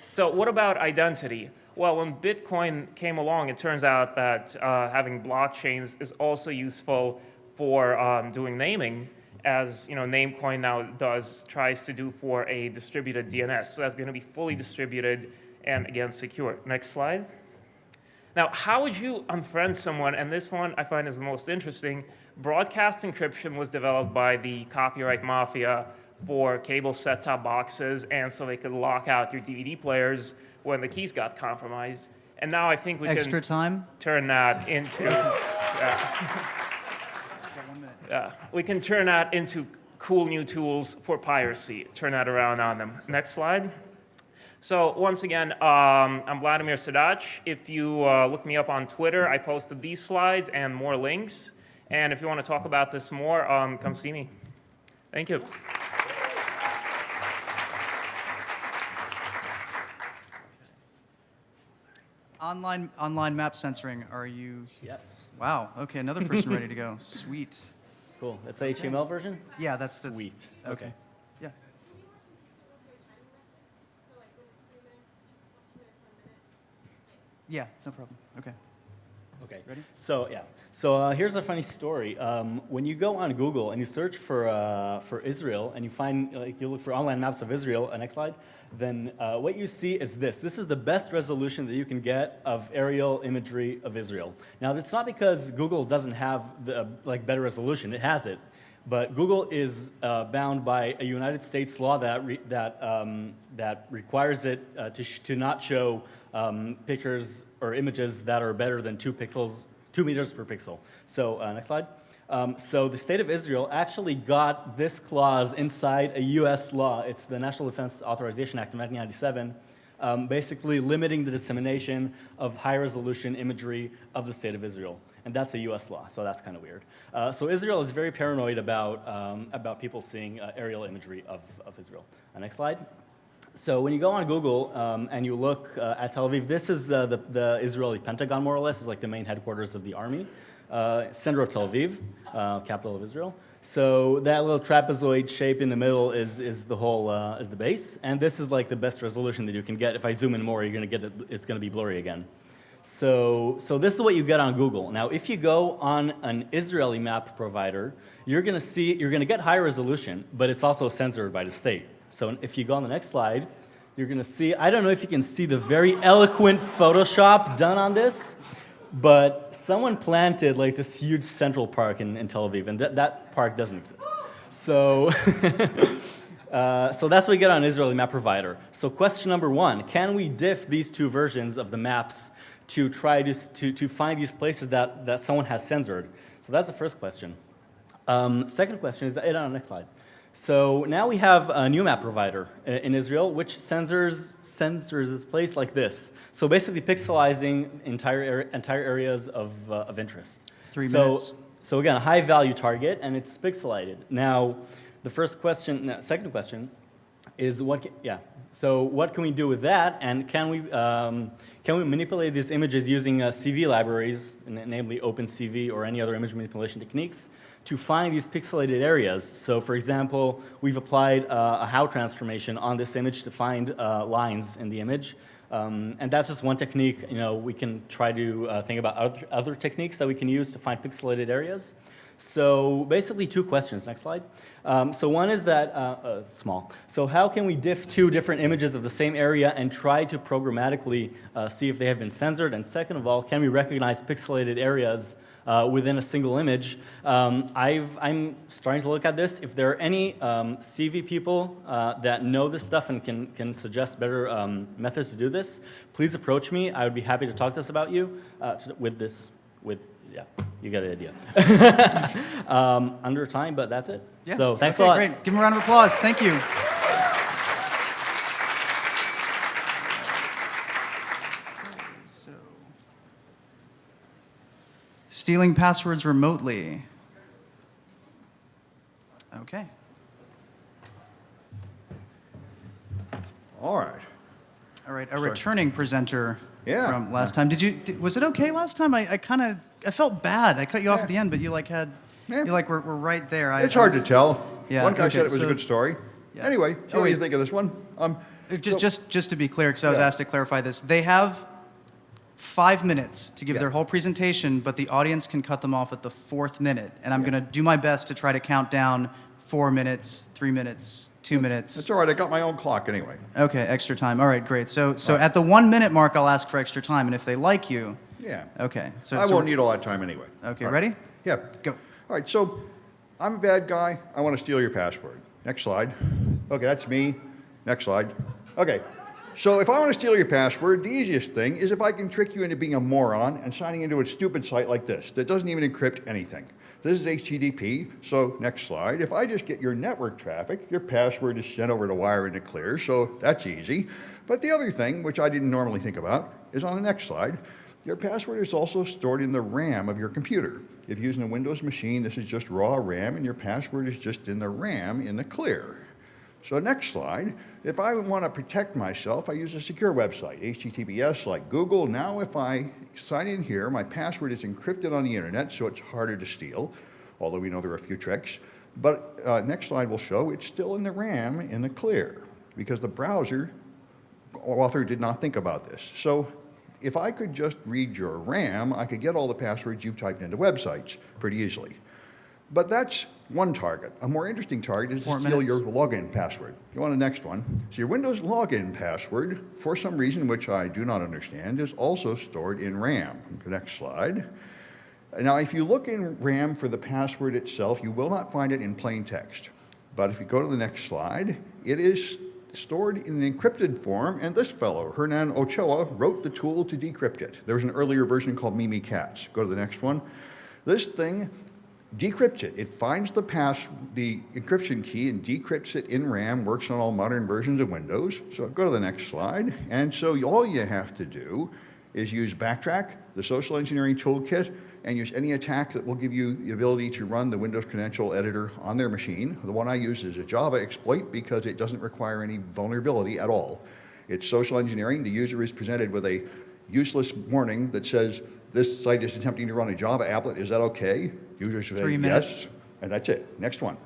Speaker 6: So what about identity? Well, when Bitcoin came along, it turns out that having blockchains is also useful for doing naming, as Namecoin now tries to do for a distributed DNS. So that's going to be fully distributed and, again, secure. Next slide. Now, how would you unfriend someone? And this one I find is the most interesting. Broadcast encryption was developed by the copyright mafia for cable set-top boxes, and so they could lock out your DVD players when the keys got compromised. And now I think we
Speaker 2: Extra
Speaker 6: can
Speaker 2: time?
Speaker 6: turn that into we can turn that into cool new tools for piracy. Turn that around on them. Next slide. So once again, I'm Vladimir Sadac. If you look me up on Twitter, I posted these slides and more links. And if you want to talk about this more, come see me. Thank you.
Speaker 2: Online map censoring. Are you?
Speaker 13: Yes.
Speaker 2: Wow. Okay, another person ready to go. Sweet.
Speaker 13: Cool. That's the HTML version?
Speaker 2: Yeah, that's
Speaker 13: Sweet. Okay.
Speaker 2: Yeah. Yeah, no problem. Okay.
Speaker 13: Okay.
Speaker 2: Ready?
Speaker 13: So yeah. So here's a funny story. When you go on Google and you search for Israel and you find you look for online maps of Israel. Next slide. Then what you see is this. This is the best resolution that you can get of aerial imagery of Israel. Now it's not because Google doesn't have the better resolution. It has it. But Google is bound by a United States law that requires it to not show pictures or images that are better than 2 meters per pixel. So next slide. So the state of Israel actually got this clause inside a US law. It's the National Defense Authorization Act of 1997, basically limiting the dissemination of high-resolution imagery of the state of Israel. And that's a US law, so that's kind of weird. So Israel is very paranoid about people seeing aerial imagery of Israel. Next slide. So when you go on Google and you look at Tel Aviv, this is the Israeli Pentagon, more or less. It's like the main headquarters of the army. Center of Tel Aviv, capital of Israel. So that little trapezoid shape in the middle is the base, and this is like the best resolution that you can get. If I zoom in more, you're gonna get it. It's gonna be blurry again. So this is what you get on Google. Now, if you go on an Israeli map provider, you're gonna get high resolution, but it's also censored by the state. So if you go on the next slide, you're gonna see. I don't know if you can see the very eloquent Photoshop done on this. But someone planted like this huge central park in Tel Aviv, and that park doesn't exist. So, so that's what we get on Israeli map provider. So question number 1, can we diff these two versions of the maps to try to find these places that someone has censored? So that's the first question. Second question is, on the next slide. So now we have a new map provider in Israel, which censors this place like this. So basically pixelizing entire areas of interest.
Speaker 2: 3 minutes.
Speaker 13: So again, a high value target, and it's pixelated. Now, the second question is so what can we do with that, and can we manipulate these images using CV libraries, namely OpenCV or any other image manipulation techniques, to find these pixelated areas? So for example, we've applied a how transformation on this image to find lines in the image. And that's just one technique. We can try to think about other techniques that we can use to find pixelated areas. So basically 2 questions. Next slide. So one is that, small. So how can we diff 2 different images of the same area and try to programmatically see if they have been censored? And second of all, can we recognize pixelated areas within a single image? I'm starting to look at this. If there are any CV people that know this stuff and can suggest better methods to do this, please approach me. I would be happy to talk to us about you yeah, you get the idea. Under time, but that's it.
Speaker 2: Yeah.
Speaker 13: So thanks
Speaker 2: Okay,
Speaker 13: a lot.
Speaker 2: Great. Give him a round of applause. Thank you. Stealing passwords remotely. Okay.
Speaker 7: All right.
Speaker 2: All right, a returning presenter
Speaker 7: Yeah.
Speaker 2: from last time. Was it okay last time? I felt bad. I cut you off at the end, but you were right there.
Speaker 7: It's hard to tell.
Speaker 2: Yeah,
Speaker 7: One guy
Speaker 2: okay,
Speaker 7: said it was a
Speaker 2: so-
Speaker 7: good story.
Speaker 2: Yeah.
Speaker 7: Anyway,
Speaker 2: Oh,
Speaker 7: what do you
Speaker 2: wait.
Speaker 7: think of this one?
Speaker 2: Just to be clear, because I was
Speaker 7: Yeah.
Speaker 2: asked to clarify this, they have 5 minutes to give
Speaker 7: Yeah.
Speaker 2: their whole presentation, but the audience can cut them off at the 4th minute. And I'm going to do my best to try to count down 4 minutes, 3 minutes, 2 minutes.
Speaker 7: That's all right. I got my own clock anyway.
Speaker 2: Okay, extra time. All right, great. So at the 1 minute mark, I'll ask for extra time, and if they like you,
Speaker 7: Yeah.
Speaker 2: okay. So
Speaker 7: I won't need all that time anyway.
Speaker 2: Okay,
Speaker 7: All right.
Speaker 2: ready?
Speaker 7: Yeah.
Speaker 2: Go.
Speaker 7: All right, so I'm a bad guy. I want to steal your password. Next slide. Okay, that's me. Next slide. Okay, so if I want to steal your password, the easiest thing is if I can trick you into being a moron and signing into a stupid site like this that doesn't even encrypt anything. This is HTTP, so next slide. If I just get your network traffic, your password is sent over the wire and it clears, so that's easy. But the other thing, which I didn't normally think about, is on the next slide. Your password is also stored in the RAM of your computer. If you're using a Windows machine, this is just raw RAM, and your password is just in the RAM in the clear. So next slide, if I want to protect myself, I use a secure website, HTTPS like Google. Now if I sign in here, my password is encrypted on the internet, so it's harder to steal, although we know there are a few tricks. But next slide will show it's still in the RAM in the clear, because the browser author did not think about this. So if I could just read your RAM, I could get all the passwords you've typed into websites pretty easily. But that's one target. A more interesting target is to steal your login password. Go on to the next one. So your Windows login password, for some reason which I do not understand, is also stored in RAM. Next slide. Now, if you look in RAM for the password itself, you will not find it in plain text. But if you go to the next slide, it is stored in an encrypted form, and this fellow, Hernan Ochoa, wrote the tool to decrypt it. There was an earlier version called Mimi Cats. Go to the next one. This thing decrypts it. It finds the encryption key and decrypts it in RAM, works on all modern versions of Windows. So go to the next slide. And so all you have to do is use Backtrack, the social engineering toolkit, and use any attack that will give you the ability to run the Windows credential editor on their machine. The one I use is a Java exploit because it doesn't require any vulnerability at all. It's social engineering. The user is presented with a useless warning that says, this site is attempting to run a Java applet. Is that okay? User says
Speaker 2: 3 minutes.
Speaker 7: yes, and that's it. Next one.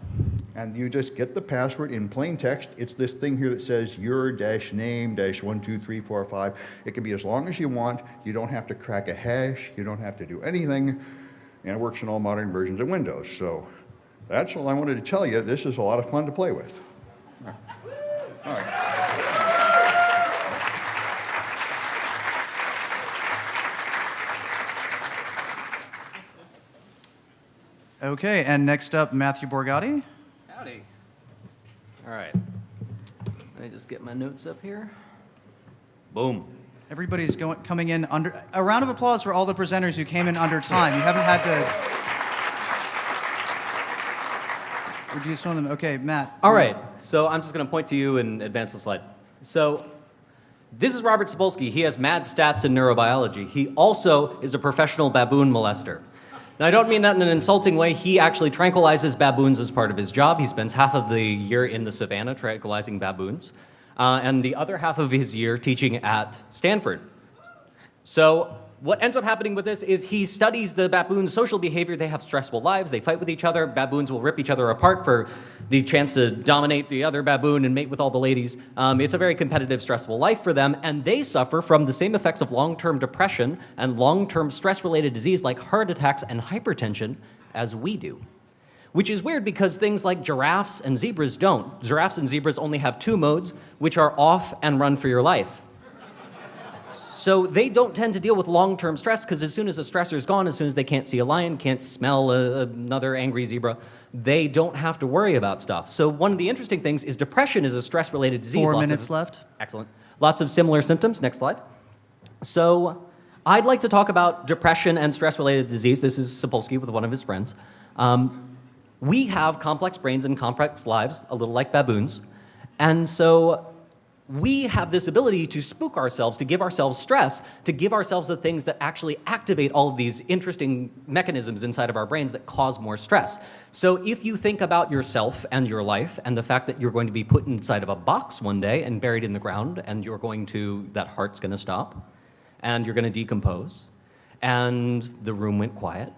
Speaker 7: And you just get the password in plain text. It's this thing here that says your-name-12345. It can be as long as you want. You don't have to crack a hash. You don't have to do anything. And it works in all modern versions of Windows. So that's all I wanted to tell you. This is a lot of fun to play with. All right.
Speaker 2: Okay, and next up, Matthew Borgatti.
Speaker 14: Howdy. All right. Let me just get my notes up here. Boom.
Speaker 2: Everybody's coming in under. A round of applause for all the presenters who came in under time. You haven't had to reduce one of them. Okay, Matt.
Speaker 14: All right. So I'm just going to point to you and advance the slide. So this is Robert Sapolsky. He has mad stats in neurobiology. He also is a professional baboon molester. Now, I don't mean that in an insulting way. He actually tranquilizes baboons as part of his job. He spends half of the year in the savannah tranquilizing baboons, and the other half of his year teaching at Stanford. So what ends up happening with this is he studies the baboons' social behavior. They have stressful lives. They fight with each other. Baboons will rip each other apart for the chance to dominate the other baboon and mate with all the ladies. It's a very competitive, stressful life for them, and they suffer from the same effects of long-term depression and long-term stress-related disease like heart attacks and hypertension as we do. Which is weird because things like giraffes and zebras don't. Giraffes and zebras only have two modes, which are off and run for your life. So they don't tend to deal with long-term stress because as soon as a stressor is gone, as soon as they can't see a lion, can't smell another angry zebra, they don't have to worry about stuff. So one of the interesting things is depression is a stress-related disease.
Speaker 2: 4 minutes left.
Speaker 14: Excellent. Lots of similar symptoms. Next slide. So I'd like to talk about depression and stress-related disease. This is Sapolsky with one of his friends. We have complex brains and complex lives, a little like baboons. And so we have this ability to spook ourselves, to give ourselves stress, to give ourselves the things that actually activate all of these interesting mechanisms inside of our brains that cause more stress. So if you think about yourself and your life and the fact that you're going to be put inside of a box one day and buried in the ground and that heart's going to stop and you're going to decompose and the room went quiet,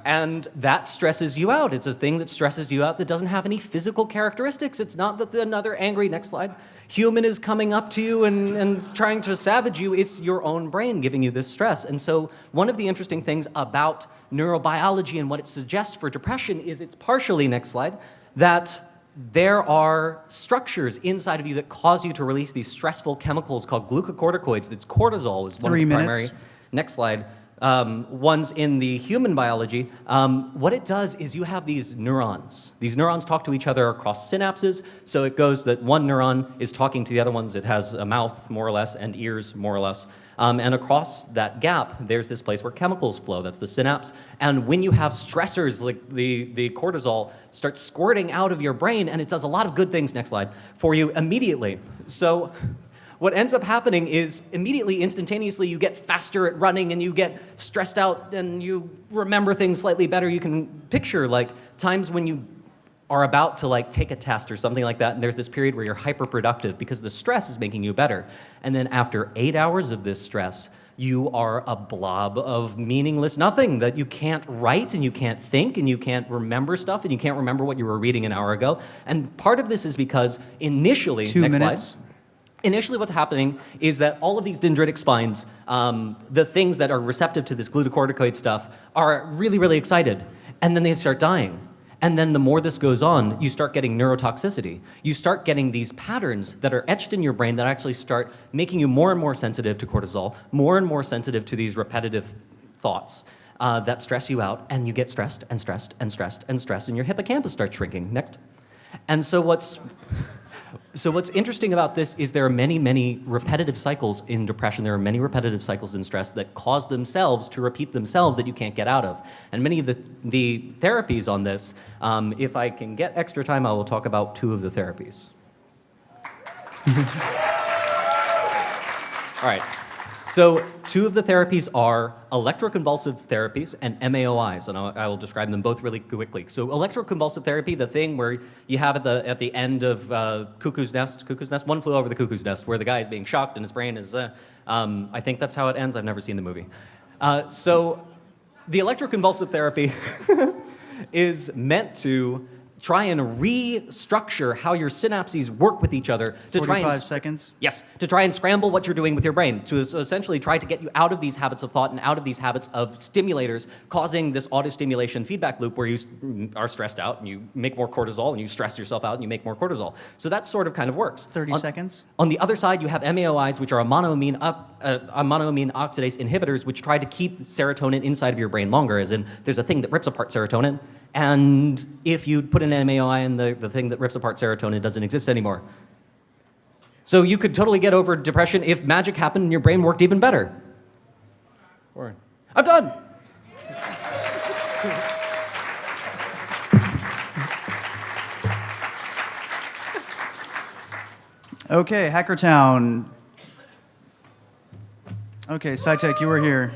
Speaker 14: and that stresses you out. It's a thing that stresses you out that doesn't have any physical characteristics. It's not that another angry, next slide, human is coming up to you and trying to savage you. It's your own brain giving you this stress. And so one of the interesting things about neurobiology and what it suggests for depression is it's partially, next slide, that there are structures inside of you that cause you to release these stressful chemicals called glucocorticoids. That's cortisol is one of the primary. Next slide. Ones in the human biology, what it does is you have these neurons. These neurons talk to each other across synapses, so it goes that one neuron is talking to the other ones. It has a mouth, more or less, and ears, more or less. And across that gap, there's this place where chemicals flow. That's the synapse. And when you have stressors like the cortisol starts squirting out of your brain, and it does a lot of good things, next slide, for you immediately. So what ends up happening is immediately, instantaneously, you get faster at running and you get stressed out and you remember things slightly better. You can picture like times when you are about to like take a test or something like that, and there's this period where you're hyperproductive because the stress is making you better. And then after 8 hours of this stress, you are a blob of meaningless nothing that you can't write and you can't think and you can't remember stuff and you can't remember what you were reading an hour ago. And part of this is because initially,
Speaker 2: 2
Speaker 14: next
Speaker 2: minutes.
Speaker 14: slide. Initially, what's happening is that all of these dendritic spines, the things that are receptive to this glucocorticoid stuff, are really, really excited. And then they start dying. And then the more this goes on, you start getting neurotoxicity. You start getting these patterns that are etched in your brain that actually start making you more and more sensitive to cortisol, more and more sensitive to these repetitive thoughts that stress you out. And you get stressed and stressed and stressed and stressed, and your hippocampus starts shrinking. Next. And so what's interesting about this is there are many, many repetitive cycles in depression. There are many repetitive cycles in stress that cause themselves to repeat themselves that you can't get out of. And many of the therapies on this, if I can get extra time, I will talk about 2 of the therapies. All right. So 2 of the therapies are electroconvulsive therapies and MAOIs, and I will describe them both really quickly. So electroconvulsive therapy, the thing where you have at the end of Cuckoo's Nest, One Flew Over the Cuckoo's Nest, where the guy is being shocked and his brain is, I think that's how it ends. I've never seen the movie. So the electroconvulsive therapy is meant to try and restructure how your synapses work with each other to try
Speaker 2: 45
Speaker 14: and
Speaker 2: seconds.
Speaker 14: Yes, to try and scramble what you're doing with your brain, to essentially try to get you out of these habits of thought and out of these habits of stimulators, causing this auto-stimulation feedback loop where you are stressed out and you make more cortisol, and you stress yourself out and you make more cortisol. So that sort of kind of works.
Speaker 2: 30 seconds.
Speaker 14: On the other side, you have MAOIs, which are a monoamine oxidase inhibitors, which try to keep serotonin inside of your brain longer, as in there's a thing that rips apart serotonin, and if you put an MAOI in the thing that rips apart serotonin, it doesn't exist anymore. So you could totally get over depression if magic happened and your brain worked even better. I'm done.
Speaker 2: Okay, Hackertown. Okay, SciTech, you were here.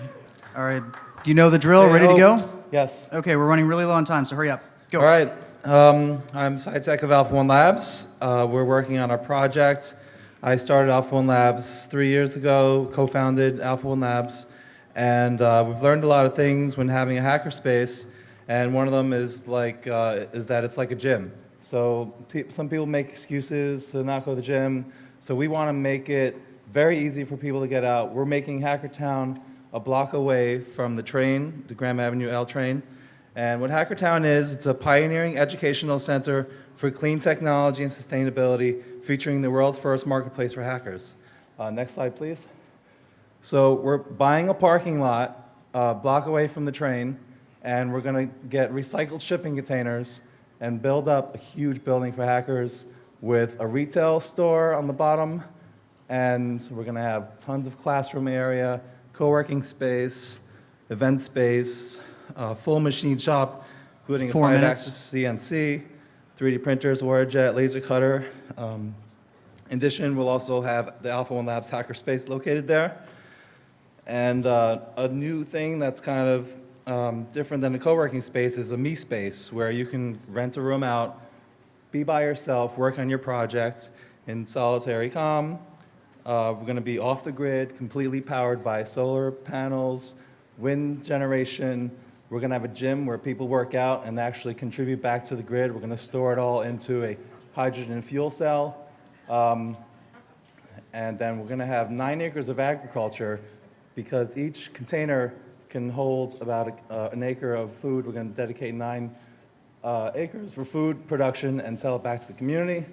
Speaker 2: All right, you know the drill, ready to go?
Speaker 15: Yes.
Speaker 2: Okay, we're running really low on time, so hurry up. Go.
Speaker 15: All right. I'm SciTech of Alpha One Labs. We're working on a project. I started Alpha One Labs 3 years ago, co-founded Alpha One Labs, and we've learned a lot of things when having a hackerspace. And one of them is that it's like a gym. So some people make excuses to not go to the gym. So we want to make it very easy for people to get out. We're making Hackertown a block away from the train, the Graham Avenue L train. And what Hackertown is, it's a pioneering educational center for clean technology and sustainability, featuring the world's first marketplace for hackers. Next slide, please. So we're buying a parking lot a block away from the train, and we're going to get recycled shipping containers and build up a huge building for hackers with a retail store on the bottom, and we're going to have tons of classroom area, co-working space, event space, full machine shop, including a 5-axis CNC, 3D printers, Waterjet, laser cutter. In addition, we'll also have the Alpha One Labs hackerspace located there. And a new thing that's kind of different than a co-working space is a me space, where you can rent a room out, be by yourself, work on your project in solitary calm. We're going to be off the grid, completely powered by solar panels, wind generation. We're going to have a gym where people work out and actually contribute back to the grid. We're going to store it all into a hydrogen fuel cell. And then we're going to have 9 acres of agriculture, because each container can hold about an acre of food. We're going to dedicate 9 acres for food production and sell it back to the community.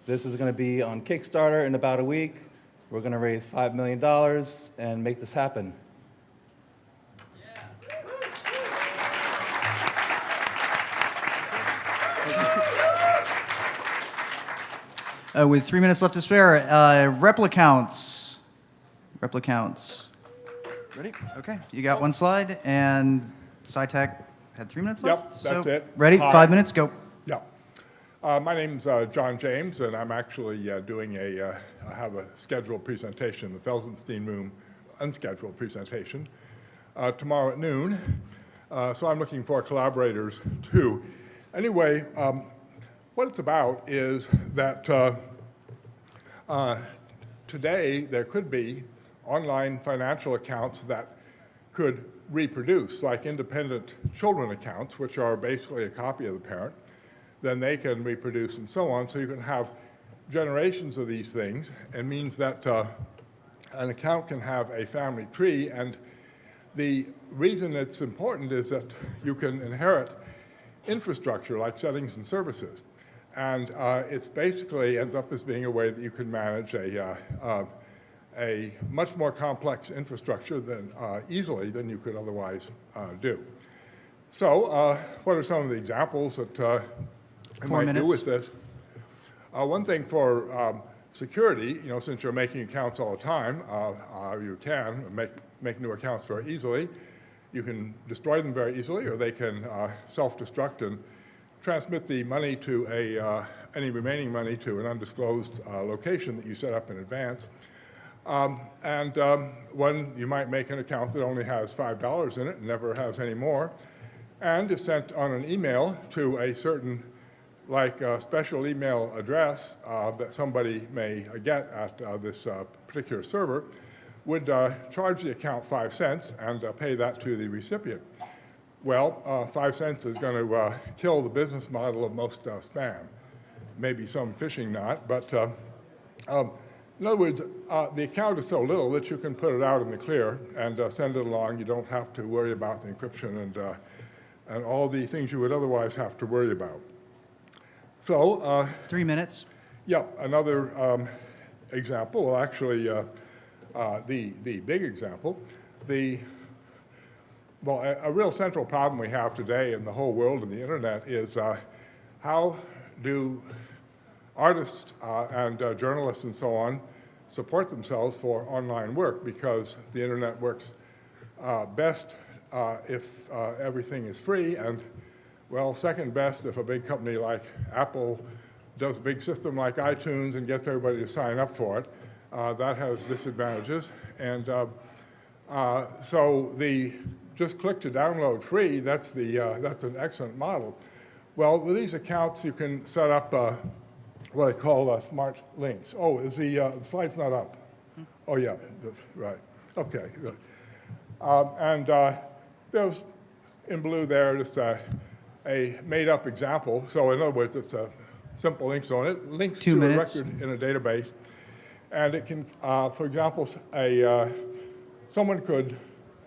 Speaker 15: This is going to be on Kickstarter in about a week. We're going to raise $5 million and make this happen.
Speaker 2: With 3 minutes left to spare, replicounts. Ready? Okay, you got one slide, and SciTech had 3 minutes left?
Speaker 16: Yep, that's it.
Speaker 2: Ready?
Speaker 16: Hi.
Speaker 2: 5 minutes, go.
Speaker 16: Yeah. My name's John James, and I'm actually doing I have a scheduled presentation in the Felsenstein Room, unscheduled presentation, tomorrow at noon. So I'm looking for collaborators too. Anyway, what it's about is that today there could be online financial accounts that could reproduce, like independent children accounts, which are basically a copy of the parent. Then they can reproduce and so on. So you can have generations of these things. It means that an account can have a family tree. And the reason it's important is that you can inherit infrastructure like settings and services. And it's basically ends up as being a way that you can manage a much more complex infrastructure than easily than you could otherwise do. So what are some of the examples that I might do with this? One thing for security, since you're making accounts all the time, you can make new accounts very easily. You can destroy them very easily, or they can self-destruct and transmit the money to any remaining money to an undisclosed location that you set up in advance. One, you might make an account that only has $5 in it and never has any more. And if sent on an email to a certain, special email address that somebody may get at this particular server, would charge the account 5 cents and pay that to the recipient. Well, 5 cents is going to kill the business model of most spam. Maybe some phishing not, but in other words, the account is so little that you can put it out in the clear and send it along. You don't have to worry about the encryption and all the things you would otherwise have to worry about. So
Speaker 2: 3 minutes.
Speaker 16: Yeah, another example, well, actually the big example, a real central problem we have today in the whole world of the internet is how do artists and journalists and so on support themselves for online work, because the internet works best if everything is free, and, well, second best if a big company like Apple does a big system like iTunes and gets everybody to sign up for it. That has disadvantages. And so just click to download free, that's an excellent model. Well, with these accounts, you can set up what I call smart links. Oh, is the slide's not up? Oh, yeah, that's right. Okay, good. And there's, in blue there, just a made-up example. So in other words, it's a simple links on it, links
Speaker 2: 2
Speaker 16: to
Speaker 2: minutes.
Speaker 16: a record in a database. And it can, for example, someone could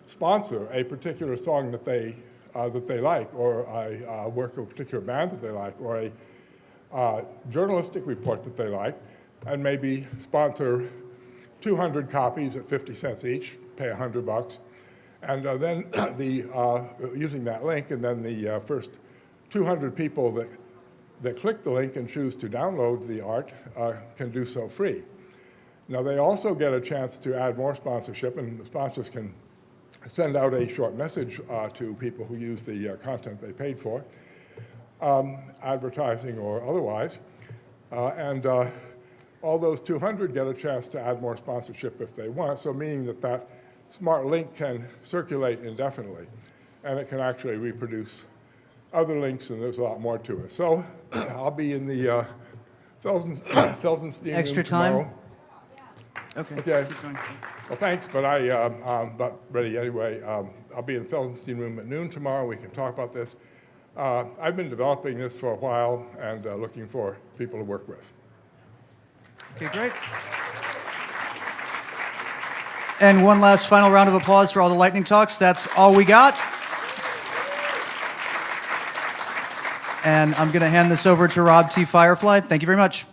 Speaker 16: sponsor a particular song that they like, or a work of a particular band that they like, or a journalistic report that they like, and maybe sponsor 200 copies at 50 cents each, pay $100, and then using that link, and then the first 200 people that click the link and choose to download the art can do so free. Now, they also get a chance to add more sponsorship, and the sponsors can send out a short message to people who use the content they paid for, advertising or otherwise. And all those 200 get a chance to add more sponsorship if they want, so meaning that smart link can circulate indefinitely, and it can actually reproduce other links, and there's a lot more to it. So I'll be in the Felsenstein
Speaker 2: Extra
Speaker 16: room
Speaker 2: time?
Speaker 16: tomorrow.
Speaker 2: Okay.
Speaker 16: Okay. Well, thanks, but I'm not ready anyway. I'll be in Felsenstein room at noon tomorrow. We can talk about this. I've been developing this for a while and looking for people to work with.
Speaker 2: Okay, great. And one last final round of applause for all the lightning talks. That's all we got. And I'm going to hand this over to Rob T. Firefly. Thank you very much.